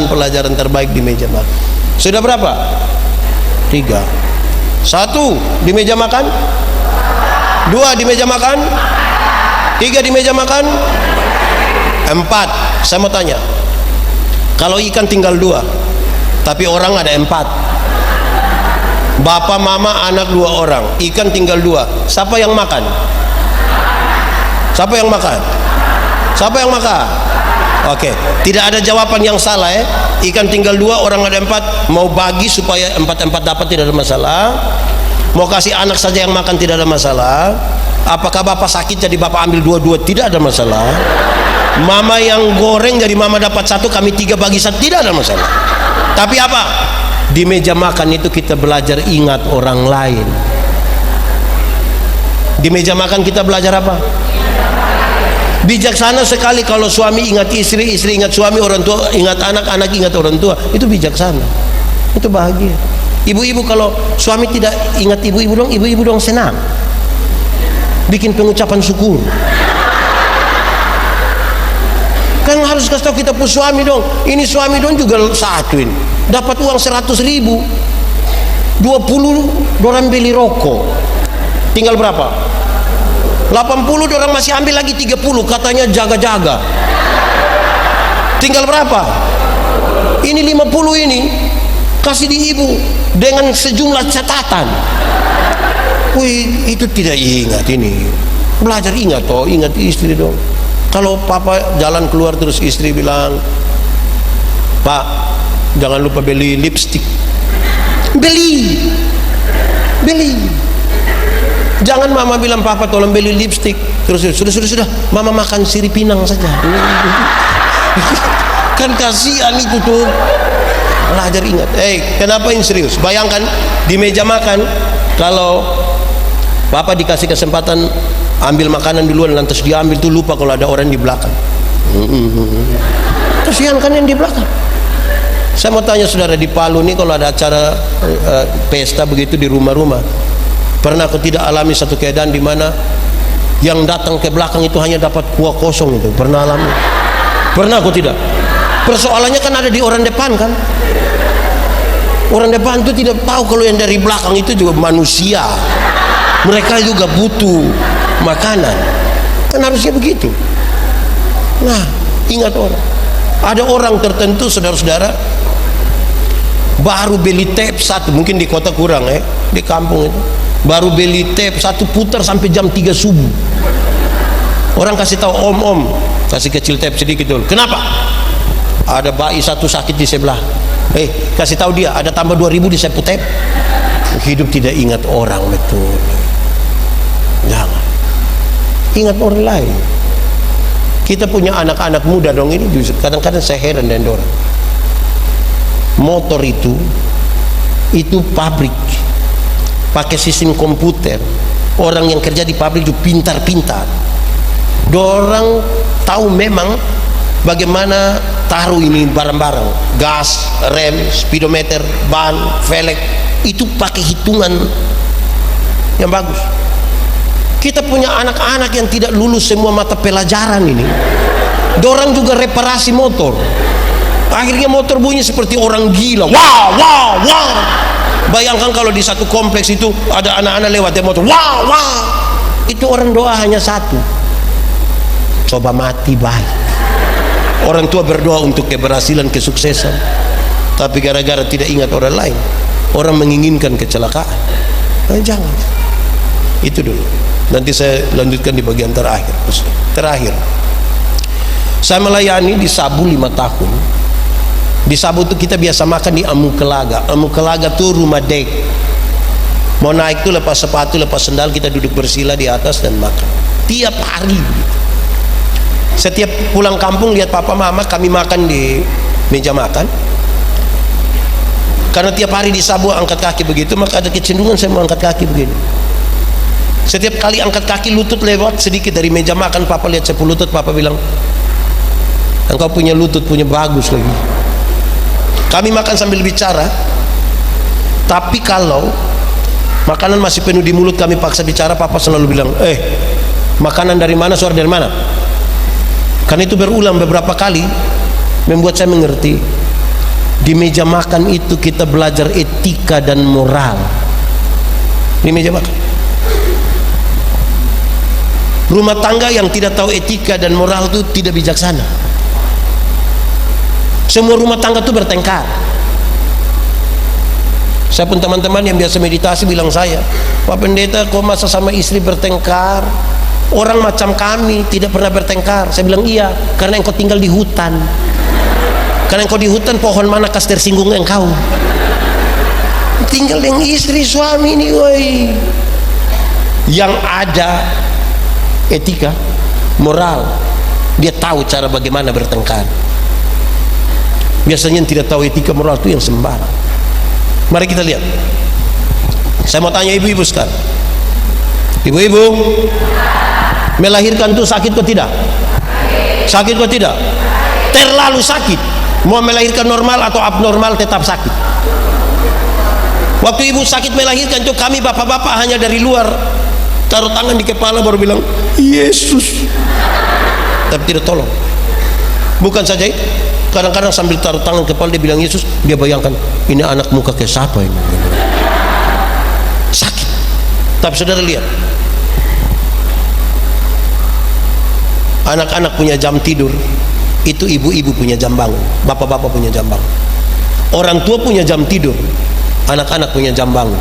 pelajaran terbaik di meja makan. Sudah berapa? 3. 1 di meja makan, 2 di meja makan, 3 di meja makan, 4. Saya mau tanya, kalau ikan tinggal 2 tapi orang ada 4, bapak, mama, anak 2 orang, ikan tinggal 2, siapa yang makan? Siapa yang makan? Siapa yang makan? Oke, tidak ada jawaban yang salah ya. Ikan tinggal 2, orang ada 4. Mau bagi supaya 4-4 dapat, tidak ada masalah. Mau kasih anak saja yang makan, tidak ada masalah. Apakah bapak sakit jadi bapak ambil 2-2, tidak ada masalah. Mama yang goreng jadi mama dapat 1, kami 3 bagi 1, tidak ada masalah. Tapi apa? Di meja makan itu kita belajar ingat orang lain. Di meja makan kita belajar apa? Bijaksana sekali kalau suami ingat istri, istri ingat suami, orang tua ingat anak, anak ingat orang tua. Itu bijaksana. Itu bahagia. Ibu-ibu kalau suami tidak ingat ibu-ibu dong senang. Bikin pengucapan syukur. Kan harus kasih tahu kita pun suami dong. Ini suami dong juga satuin. Dapat uang 100.000, 20 orang beli rokok. Tinggal berapa? 80 orang masih ambil lagi 30, katanya jaga-jaga. Tinggal berapa? Ini 50 ini kasih di ibu dengan sejumlah catatan. Wih, itu tidak ingat ini. Belajar ingat toh, ingat istri dong. Kalau papa jalan keluar terus istri bilang, "Pak, jangan lupa beli lipstik." Beli. Jangan mama bilang, "Papa tolong beli lipstik." Terus sudah, mama makan sirip pinang saja. Kan kasihan itu tuh. Belajar ingat. Kenapa ini serius? Bayangkan di meja makan, kalau papa dikasih kesempatan ambil makanan duluan, lantas dia ambil tuh, lupa kalau ada orang di belakang. Kasihan kan yang di belakang. Saya mau tanya saudara, di Palu nih kalau ada acara pesta begitu di rumah-rumah, pernah aku tidak alami satu keadaan di mana yang datang ke belakang itu hanya dapat kuah kosong? Itu pernah alami? Pernah aku tidak? Persoalannya kan ada di orang depan kan. Orang depan itu tidak tahu kalau yang dari belakang itu juga manusia, mereka juga butuh makanan. Kan harusnya begitu. Nah, ingat orang. Ada orang tertentu saudara-saudara baru beli tape satu, mungkin di kota kurang di kampung itu baru beli tape satu, putar sampai jam 3 subuh. Orang kasih tahu, om kasih kecil tape sedikit dulu. Kenapa? Ada bayi satu sakit di sebelah. Kasih tahu dia ada tambah 2.000 di sepu tape. Hidup tidak ingat orang, betul. Jangan ingat orang lain. Kita punya anak-anak muda dong, ini kadang-kadang saya heran dengan orang. Motor itu pabrik, pakai sistem komputer. Orang yang kerja di pabrik itu pintar-pintar. Dorang tahu memang bagaimana taruh ini barang-barang, gas, rem, speedometer, ban, velg, itu pakai hitungan yang bagus. Kita punya anak-anak yang tidak lulus semua mata pelajaran ini. Dorang juga reparasi motor. Akhirnya motor bunyi seperti orang gila. Wah. Bayangkan kalau di satu kompleks itu ada anak-anak lewat ya motor. Wah. Itu orang doa hanya satu. Coba mati baik. Orang tua berdoa untuk keberhasilan, kesuksesan. Tapi gara-gara tidak ingat orang lain, orang menginginkan kecelakaan. Jangan. Itu dulu. Nanti saya lanjutkan di bagian terakhir. Saya melayani di Sabu 5 tahun. Di Sabu itu kita biasa makan di Amukelaga. Amukelaga itu rumah dek. Mau naik tuh lepas sepatu, lepas sendal, kita duduk bersila di atas dan makan. Tiap hari. Setiap pulang kampung lihat papa mama kami makan di meja makan. Karena tiap hari di Sabu angkat kaki begitu, maka ada kecenderungan saya mau angkat kaki begini. Setiap kali angkat kaki, lutut lewat sedikit dari meja makan, papa lihat saya lutut, papa bilang, engkau punya lutut, punya bagus lagi. Kami makan sambil bicara, tapi kalau makanan masih penuh di mulut kami paksa bicara, papa selalu bilang, makanan dari mana, suara dari mana? Karena itu berulang beberapa kali membuat saya mengerti, di meja makan itu kita belajar etika dan moral. Di meja makan. Rumah tangga yang tidak tahu etika dan moral itu tidak bijaksana. Semua rumah tangga itu bertengkar. Saya pun teman-teman yang biasa meditasi bilang saya, Pak Pendeta, kok masa sama istri bertengkar? Orang macam kami tidak pernah bertengkar. Saya bilang iya, karena engkau tinggal di hutan. Karena engkau di hutan, pohon mana kas tersinggung engkau? Tinggal dengan istri suami ini, woi. Yang ada etika, moral, dia tahu cara bagaimana bertengkar. Biasanya yang tidak tahu etika moral itu yang sembarang. Mari kita lihat. Saya mau tanya ibu-ibu sekarang. Ibu-ibu, melahirkan itu sakit atau tidak? Sakit atau tidak? Terlalu sakit. Mau melahirkan normal atau abnormal tetap sakit. Waktu ibu sakit melahirkan itu, kami bapak-bapak hanya dari luar taruh tangan di kepala baru bilang Yesus, tapi tidak tolong. Bukan saja itu, kadang-kadang sambil taruh tangan kepala dia bilang Yesus, dia bayangkan ini anakmu kakek siapa ini, sakit. Tapi saudara lihat, anak-anak punya jam tidur, itu ibu-ibu punya jam bangun, bapak-bapak punya jam bangun. Orang tua punya jam tidur, anak-anak punya jam bangun.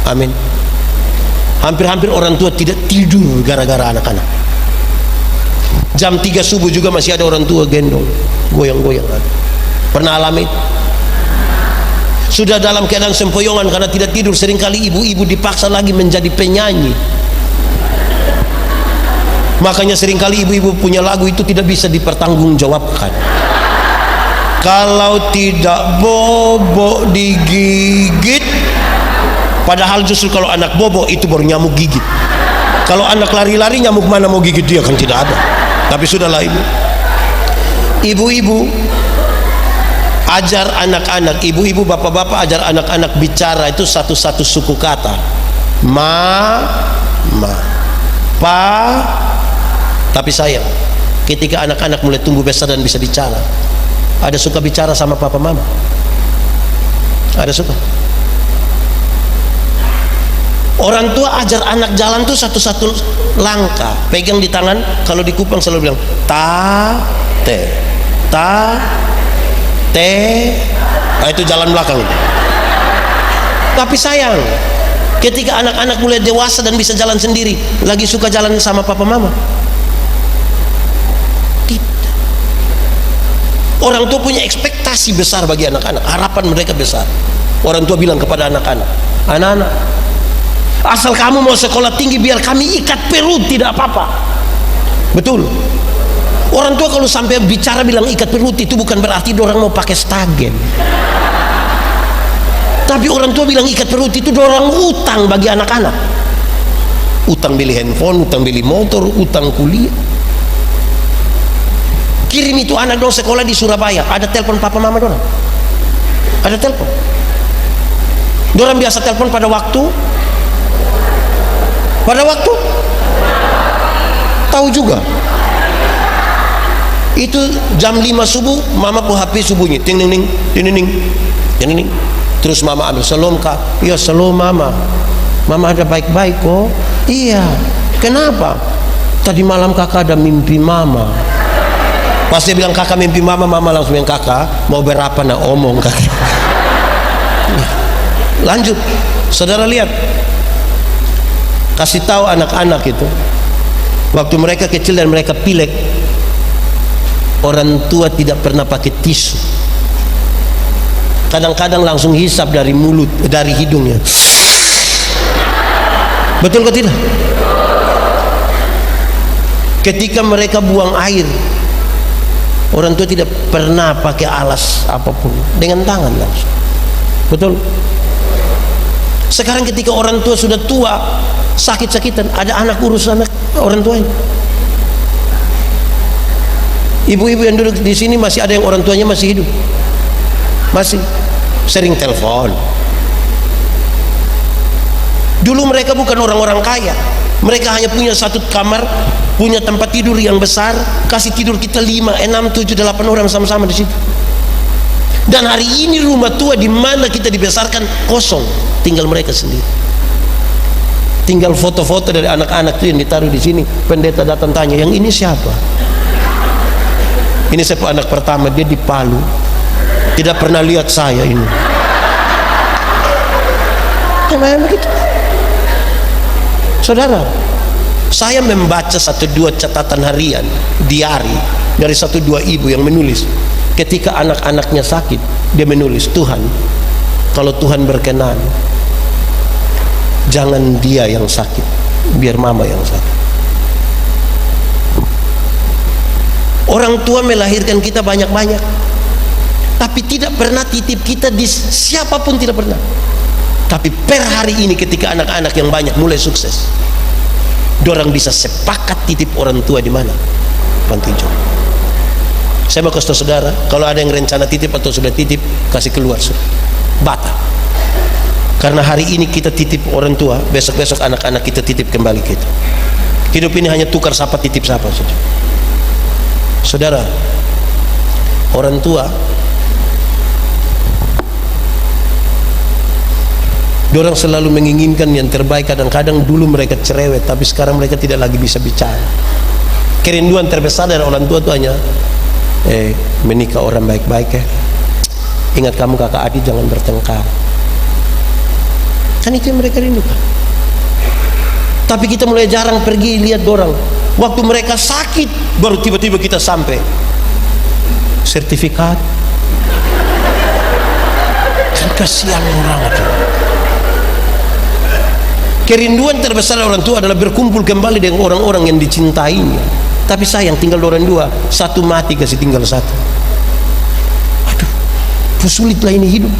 Amin. Hampir-hampir orang tua tidak tidur gara-gara anak-anak. Jam 3 subuh juga masih ada orang tua gendong, goyang-goyang. Pernah alami? Sudah dalam keadaan sempoyongan karena tidak tidur, seringkali ibu-ibu dipaksa lagi menjadi penyanyi. Makanya seringkali ibu-ibu punya lagu itu tidak bisa dipertanggungjawabkan. Kalau tidak bobo digigit, padahal justru kalau anak bobo itu baru nyamuk gigit. Kalau anak lari-lari, nyamuk mana mau gigit dia, kan tidak ada. Tapi sudahlah ibu. Ibu-ibu ajar anak-anak, ibu-ibu bapak-bapak ajar anak-anak bicara itu satu-satu suku kata. Ma, pa. Tapi sayang, ketika anak-anak mulai tumbuh besar dan bisa bicara, ada suka bicara sama papa mama? Ada suka? Orang tua ajar anak jalan tuh satu-satu langkah, pegang di tangan, kalau di kupang selalu bilang ta te. Nah, itu jalan belakang. Tapi sayang, ketika anak-anak mulai dewasa dan bisa jalan sendiri, lagi suka jalan sama papa mama? Tidak. Orang tua punya ekspektasi besar bagi anak-anak, harapan mereka besar. Orang tua bilang kepada anak-anak, anak-anak, asal kamu mau sekolah tinggi, biar kami ikat perut, tidak apa-apa. Betul. Orang tua kalau sampai bicara bilang ikat perut, itu bukan berarti orang mau pakai stagen. Tapi orang tua bilang ikat perut itu orang utang bagi anak-anak. Utang beli handphone, utang beli motor, utang kuliah. Kirim itu anak dong sekolah di Surabaya, ada telepon papa mama dorang. Ada telepon. Dorang biasa telepon pada waktu tahu juga. Itu jam 5 subuh, mama po HP subuhnya ting ning ting ning. Terus mama ambil, "Salam kak." "Iya, salam mama." "Mama ada baik-baik kok." "Iya." "Kenapa?" "Tadi malam kakak ada mimpi mama." Pas dia bilang kakak mimpi mama, mama langsung bilang, "Kakak mau berapa nak omong kakak." Lanjut, saudara lihat, kasih tahu anak-anak itu, waktu mereka kecil dan mereka pilek, orang tua tidak pernah pakai tisu. Kadang-kadang langsung hisap dari mulut, dari hidungnya. Betul atau tidak? Ketika mereka buang air, orang tua tidak pernah pakai alas apapun, dengan tangan langsung. Betul? Sekarang ketika orang tua sudah tua, sakit-sakitan, ada anak urus anak orang tuanya. Ibu-ibu yang duduk di sini masih ada yang orang tuanya masih hidup, masih sering telepon. Dulu mereka bukan orang-orang kaya, mereka hanya punya satu kamar, punya tempat tidur yang besar, kasih tidur kita 5, 6, 7, 8 orang sama-sama di situ. Dan hari ini rumah tua di mana kita dibesarkan kosong, tinggal mereka sendiri. Tinggal foto-foto dari anak-anak itu yang ditaruh di sini. Pendeta datang tanya, "Yang ini siapa?" "Ini saya anak pertama, dia di Palu, tidak pernah lihat saya ini." Kenapa begitu? Saudara, saya membaca 1-2 catatan harian, diari dari 1-2 ibu yang menulis, ketika anak-anaknya sakit, dia menulis, "Tuhan, kalau Tuhan berkenan, jangan dia yang sakit, biar mama yang sakit." Orang tua melahirkan kita banyak-banyak, tapi tidak pernah titip kita di siapapun, tidak pernah. Tapi per hari ini ketika anak-anak yang banyak mulai sukses, dorang bisa sepakat titip orang tua di mana? Panti jompo. Saya mau kasih tahu saudara, kalau ada yang rencana titip atau sudah titip, kasih keluar sudah, batal. Karena hari ini kita titip orang tua, besok-besok anak-anak kita titip kembali kita. Hidup ini hanya tukar sapa titip sapa saja. Saudara, orang tua dorang selalu menginginkan yang terbaik. Kadang-kadang dulu mereka cerewet, tapi sekarang mereka tidak lagi bisa bicara. Kerinduan terbesar dari orang tua itu hanya menikah orang baik-baik ya. Ingat kamu kakak adik jangan bertengkar. Kan itu yang mereka rindukan. Tapi kita mulai jarang pergi lihat dorang. Waktu mereka sakit baru tiba-tiba kita sampai. Sertifikat. Kan kasihan orang itu. Kerinduan terbesar orang tua adalah berkumpul kembali dengan orang-orang yang dicintainya. Tapi sayang tinggal orang dua, satu mati kasih tinggal satu. Aduh, sulitlah ini hidup.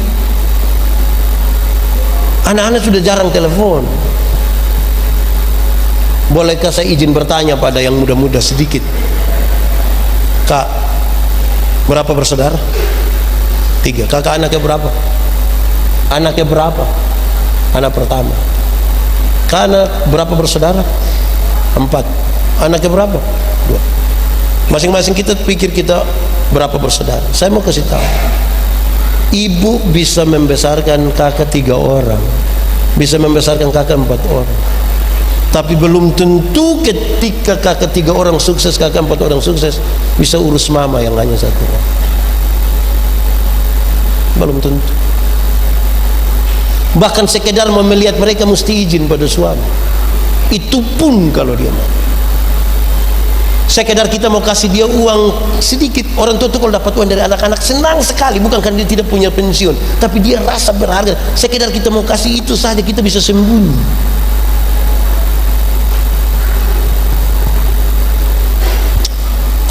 Anak-anak sudah jarang telepon. Bolehkah saya izin bertanya pada yang muda-muda sedikit? Kak, berapa bersaudara? 3. Kakak anaknya berapa? Anaknya berapa? Anak pertama. Kak anak berapa bersaudara? 4. Anaknya berapa? 2. Masing-masing kita pikir kita berapa bersaudara. Saya mau kasih tahu, ibu bisa membesarkan kakak 3 orang, bisa membesarkan kakak 4 orang. Tapi belum tentu ketika kakak 3 orang sukses, kakak 4 orang sukses, bisa urus mama yang hanya 1 orang. Belum tentu. Bahkan sekedar mau melihat mereka mesti izin pada suami. Itu pun kalau dia mau. Sekedar kita mau kasih dia uang sedikit. Orang tua itu kalau dapat uang dari anak-anak senang sekali. Bukan karena dia tidak punya pensiun, tapi dia rasa berharga. Sekedar kita mau kasih itu saja, kita bisa sembunyi.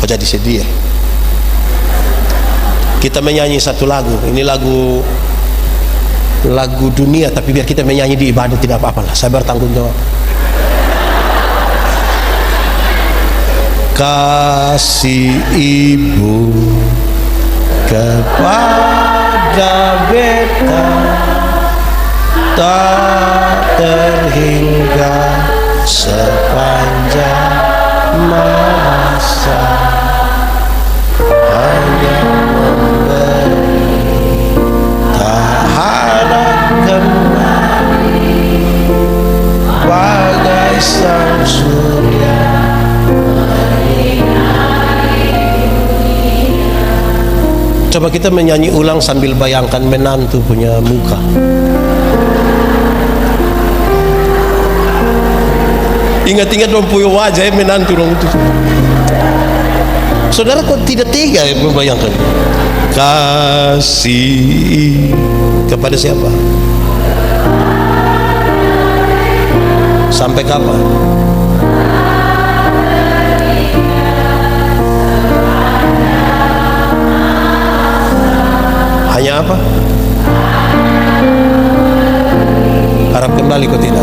Kok jadi sedih ya? Kita menyanyi satu lagu. Ini lagu dunia, tapi biar kita menyanyi di ibadah tidak apa-apa lah. Saya bertanggung jawab. Kasih ibu kepada beta tak terhingga sepanjang masa, hanya memberi tak harap kembali, bagai sang surya. Coba kita menyanyi ulang sambil bayangkan menantu punya muka. Ingat-ingat dong punya wajah menantu dong itu. Saudara kok tidak tega ya membayangkan? Kasih kepada siapa? Sampai kapan? Hanya apa? Harap kembali kok tidak?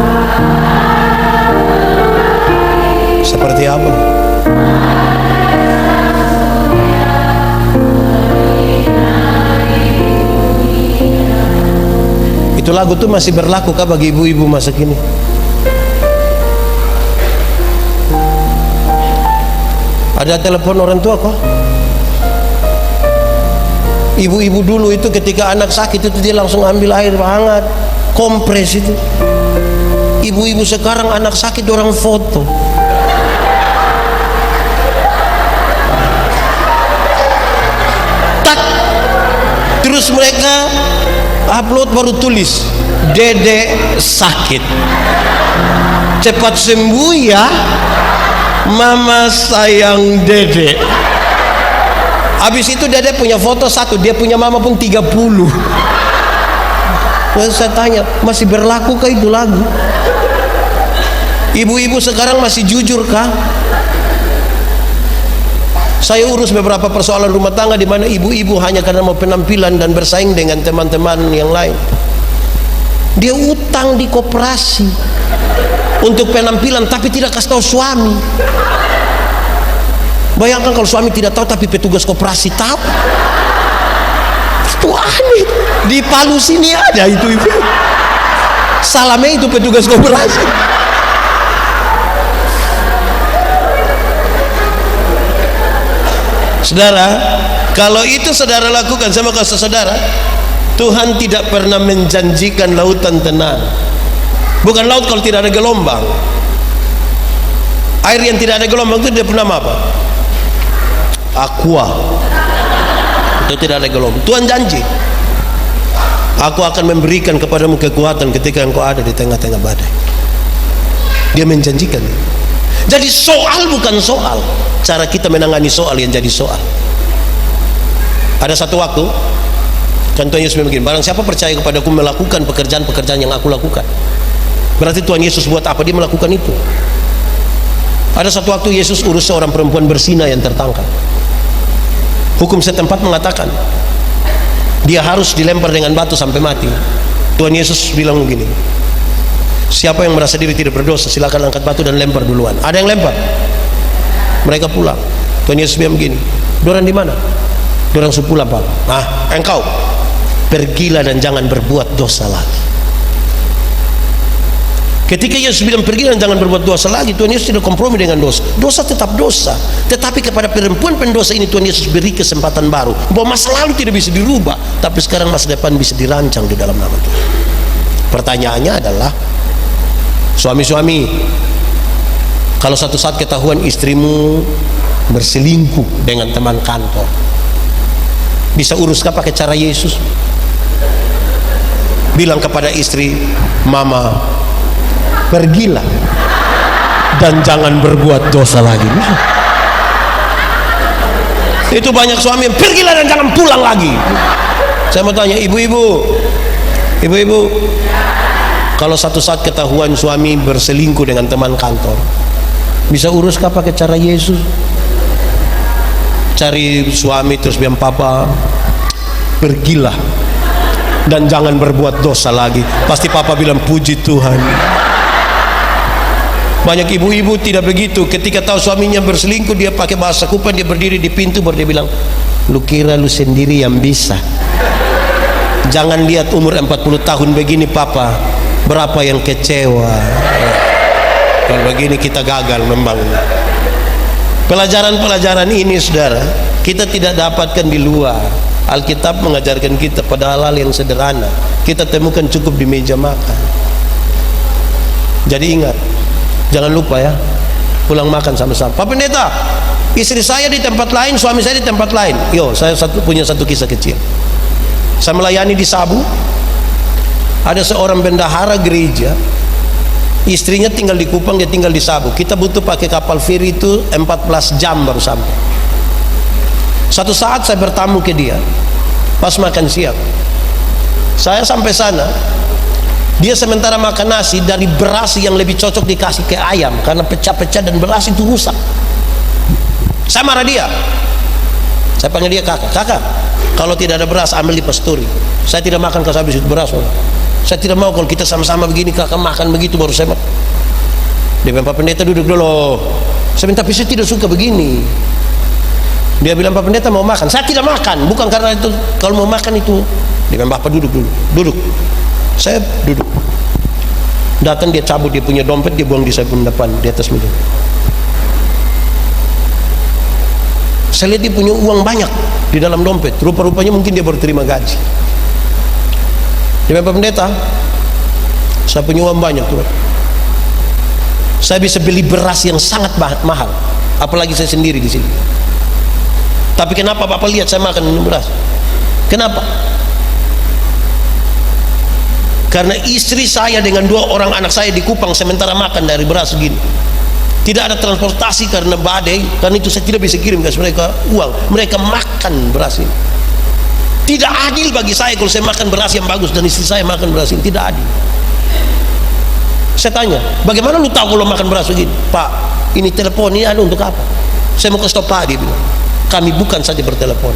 Seperti apa? Itu lagu tuh masih berlaku kah bagi ibu-ibu masa kini? Ada telepon orang tua kok? Ibu-ibu dulu itu ketika anak sakit itu dia langsung ambil air hangat, kompres itu. Ibu-ibu sekarang anak sakit orang foto. Tak. Terus mereka upload baru tulis, Dede sakit, cepat sembuh ya, Mama sayang Dede. Habis itu Dede punya foto 1, dia punya mama pun 30. Lalu saya tanya, masih berlaku kah itu lagu? Ibu-ibu sekarang masih jujur kah? Saya urus beberapa persoalan rumah tangga di mana ibu-ibu hanya karena mau penampilan dan bersaing dengan teman-teman yang lain, dia utang di koperasi untuk penampilan tapi tidak kasih tahu suami. Bayangkan kalau suami tidak tahu tapi petugas koperasi tahu. Itu aneh. Di Palu sini ada itu ibu. Salame itu petugas koperasi. Saudara, kalau itu saudara lakukan, saya mau kasih saudara, Tuhan tidak pernah menjanjikan lautan tenang. Bukan laut kalau tidak ada gelombang. Air yang tidak ada gelombang itu dia pernah apa? Aqua. Itu tidak ada gelombang. Tuhan janji, aku akan memberikan kepadamu kekuatan ketika engkau ada di tengah-tengah badai. Dia menjanjikan. Jadi soal bukan soal, cara kita menangani soal yang jadi soal. Ada satu waktu kan Tuhan Yesus begini, barang siapa percaya kepadaku melakukan pekerjaan-pekerjaan yang aku lakukan, berarti Tuhan Yesus buat apa? Dia melakukan itu. Ada satu waktu Yesus urus seorang perempuan berzina yang tertangkap. Hukum setempat mengatakan dia harus dilempar dengan batu sampai mati. Tuhan Yesus bilang begini, siapa yang merasa diri tidak berdosa silakan angkat batu dan lempar duluan. Ada yang lempar, mereka pulang. Tuhan Yesus bilang begini, dorang di mana? Dorang sepulang Pak. Engkau pergilah dan jangan berbuat dosa lagi. Ketika Yesus bilang pergi dan jangan berbuat dosa lagi, Tuhan Yesus tidak kompromi dengan dosa. Dosa tetap dosa, tetapi kepada perempuan pendosa ini Tuhan Yesus beri kesempatan baru, bahwa masa lalu tidak bisa dirubah, tapi sekarang masa depan bisa dirancang di dalam nama Tuhan. Pertanyaannya adalah, suami-suami, kalau satu saat ketahuan istrimu berselingkuh dengan teman kantor, bisa uruskah pakai cara Yesus? Bilang kepada istri, mama, pergilah dan jangan berbuat dosa lagi. Itu banyak suami yang pergilah dan jangan pulang lagi. Saya mau tanya ibu-ibu, kalau satu saat ketahuan suami berselingkuh dengan teman kantor, bisa uruskah pakai cara Yesus? Cari suami terus bilang, papa pergilah dan jangan berbuat dosa lagi. Pasti papa bilang, puji Tuhan. Banyak ibu-ibu tidak begitu. Ketika tahu suaminya berselingkuh, dia pakai bahasa Kupan, dia berdiri di pintu baru dia bilang, lu kira lu sendiri yang bisa? Jangan lihat umur 40 tahun begini papa, berapa yang kecewa. Kalau begini kita gagal membangun. Pelajaran-pelajaran ini saudara, kita tidak dapatkan di luar. Alkitab mengajarkan kita pada hal-hal yang sederhana, kita temukan cukup di meja makan. Jadi ingat, jangan lupa ya, pulang makan sama-sama. Pak Pendeta, istri saya di tempat lain, suami saya di tempat lain. Saya punya satu kisah kecil. Saya melayani di Sabu. Ada seorang bendahara gereja, istrinya tinggal di Kupang, dia tinggal di Sabu. Kita butuh pakai kapal feri itu 14 jam baru sampai. Satu saat saya bertamu ke dia pas makan siang. Saya sampai sana, dia sementara makan nasi dari beras yang lebih cocok dikasih ke ayam karena pecah-pecah dan beras itu rusak. Saya marah dia. Saya panggil dia, kakak, kalau tidak ada beras ambil di pasturi. Saya tidak makan kalau habis itu beras. Saya tidak mau kalau kita sama-sama begini, kakak makan begitu baru saya makan. Dia bilang, Pak Pendeta duduk dulu. Saya minta, tapi saya tidak suka begini. Dia bilang, Pak Pendeta mau makan. Saya tidak makan, bukan karena itu. Kalau mau makan itu, dia bilang, Bapak duduk dulu. Duduk. Saya duduk. Datang dia cabut dia punya dompet, dia buang di sabun depan di atas meja. Saya lihat dia punya uang banyak di dalam dompet. Rupa-rupanya mungkin dia baru terima gaji. Dia bilang, Pak Pendeta, saya punya uang banyak tuh. Saya bisa beli beras yang sangat mahal. Apalagi saya sendiri di sini. Tapi kenapa Bapak lihat saya makan minum beras? Kenapa? Karena istri saya dengan 2 orang anak saya di Kupang sementara makan dari beras segini. Tidak ada transportasi karena badai, karena itu saya tidak bisa kirim kasih mereka uang. Mereka makan beras ini. Tidak adil bagi saya kalau saya makan beras yang bagus dan istri saya makan beras ini. Tidak adil. Saya tanya, bagaimana lu tahu kalau makan beras begini? Pak, ini telepon ini ada untuk apa? Saya mau ke stop Pak, dia bilang. kami bukan saja bertelepon.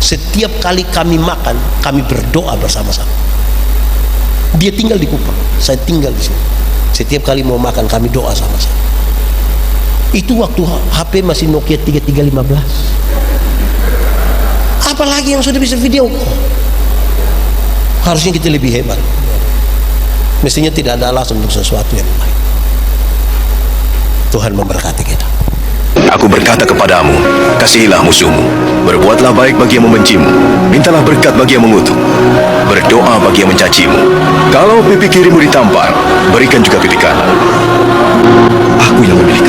Setiap kali kami makan, kami berdoa bersama-sama. Dia tinggal di Kupang, saya tinggal di sini. Setiap kali mau makan, kami doa sama-sama. Itu waktu HP masih Nokia 3315. Apalagi yang sudah bisa video call. Harusnya kita lebih hebat. Mestinya tidak ada alasan untuk sesuatu yang lain. Tuhan memberkati kita. Aku berkata kepadamu, kasihilah musuhmu, berbuatlah baik bagi yang membencimu, mintalah berkat bagi yang mengutuk, berdoa bagi yang mencacimu. Kalau pipi kirimu ditampar, berikan juga pipi kanan. Aku yang memilih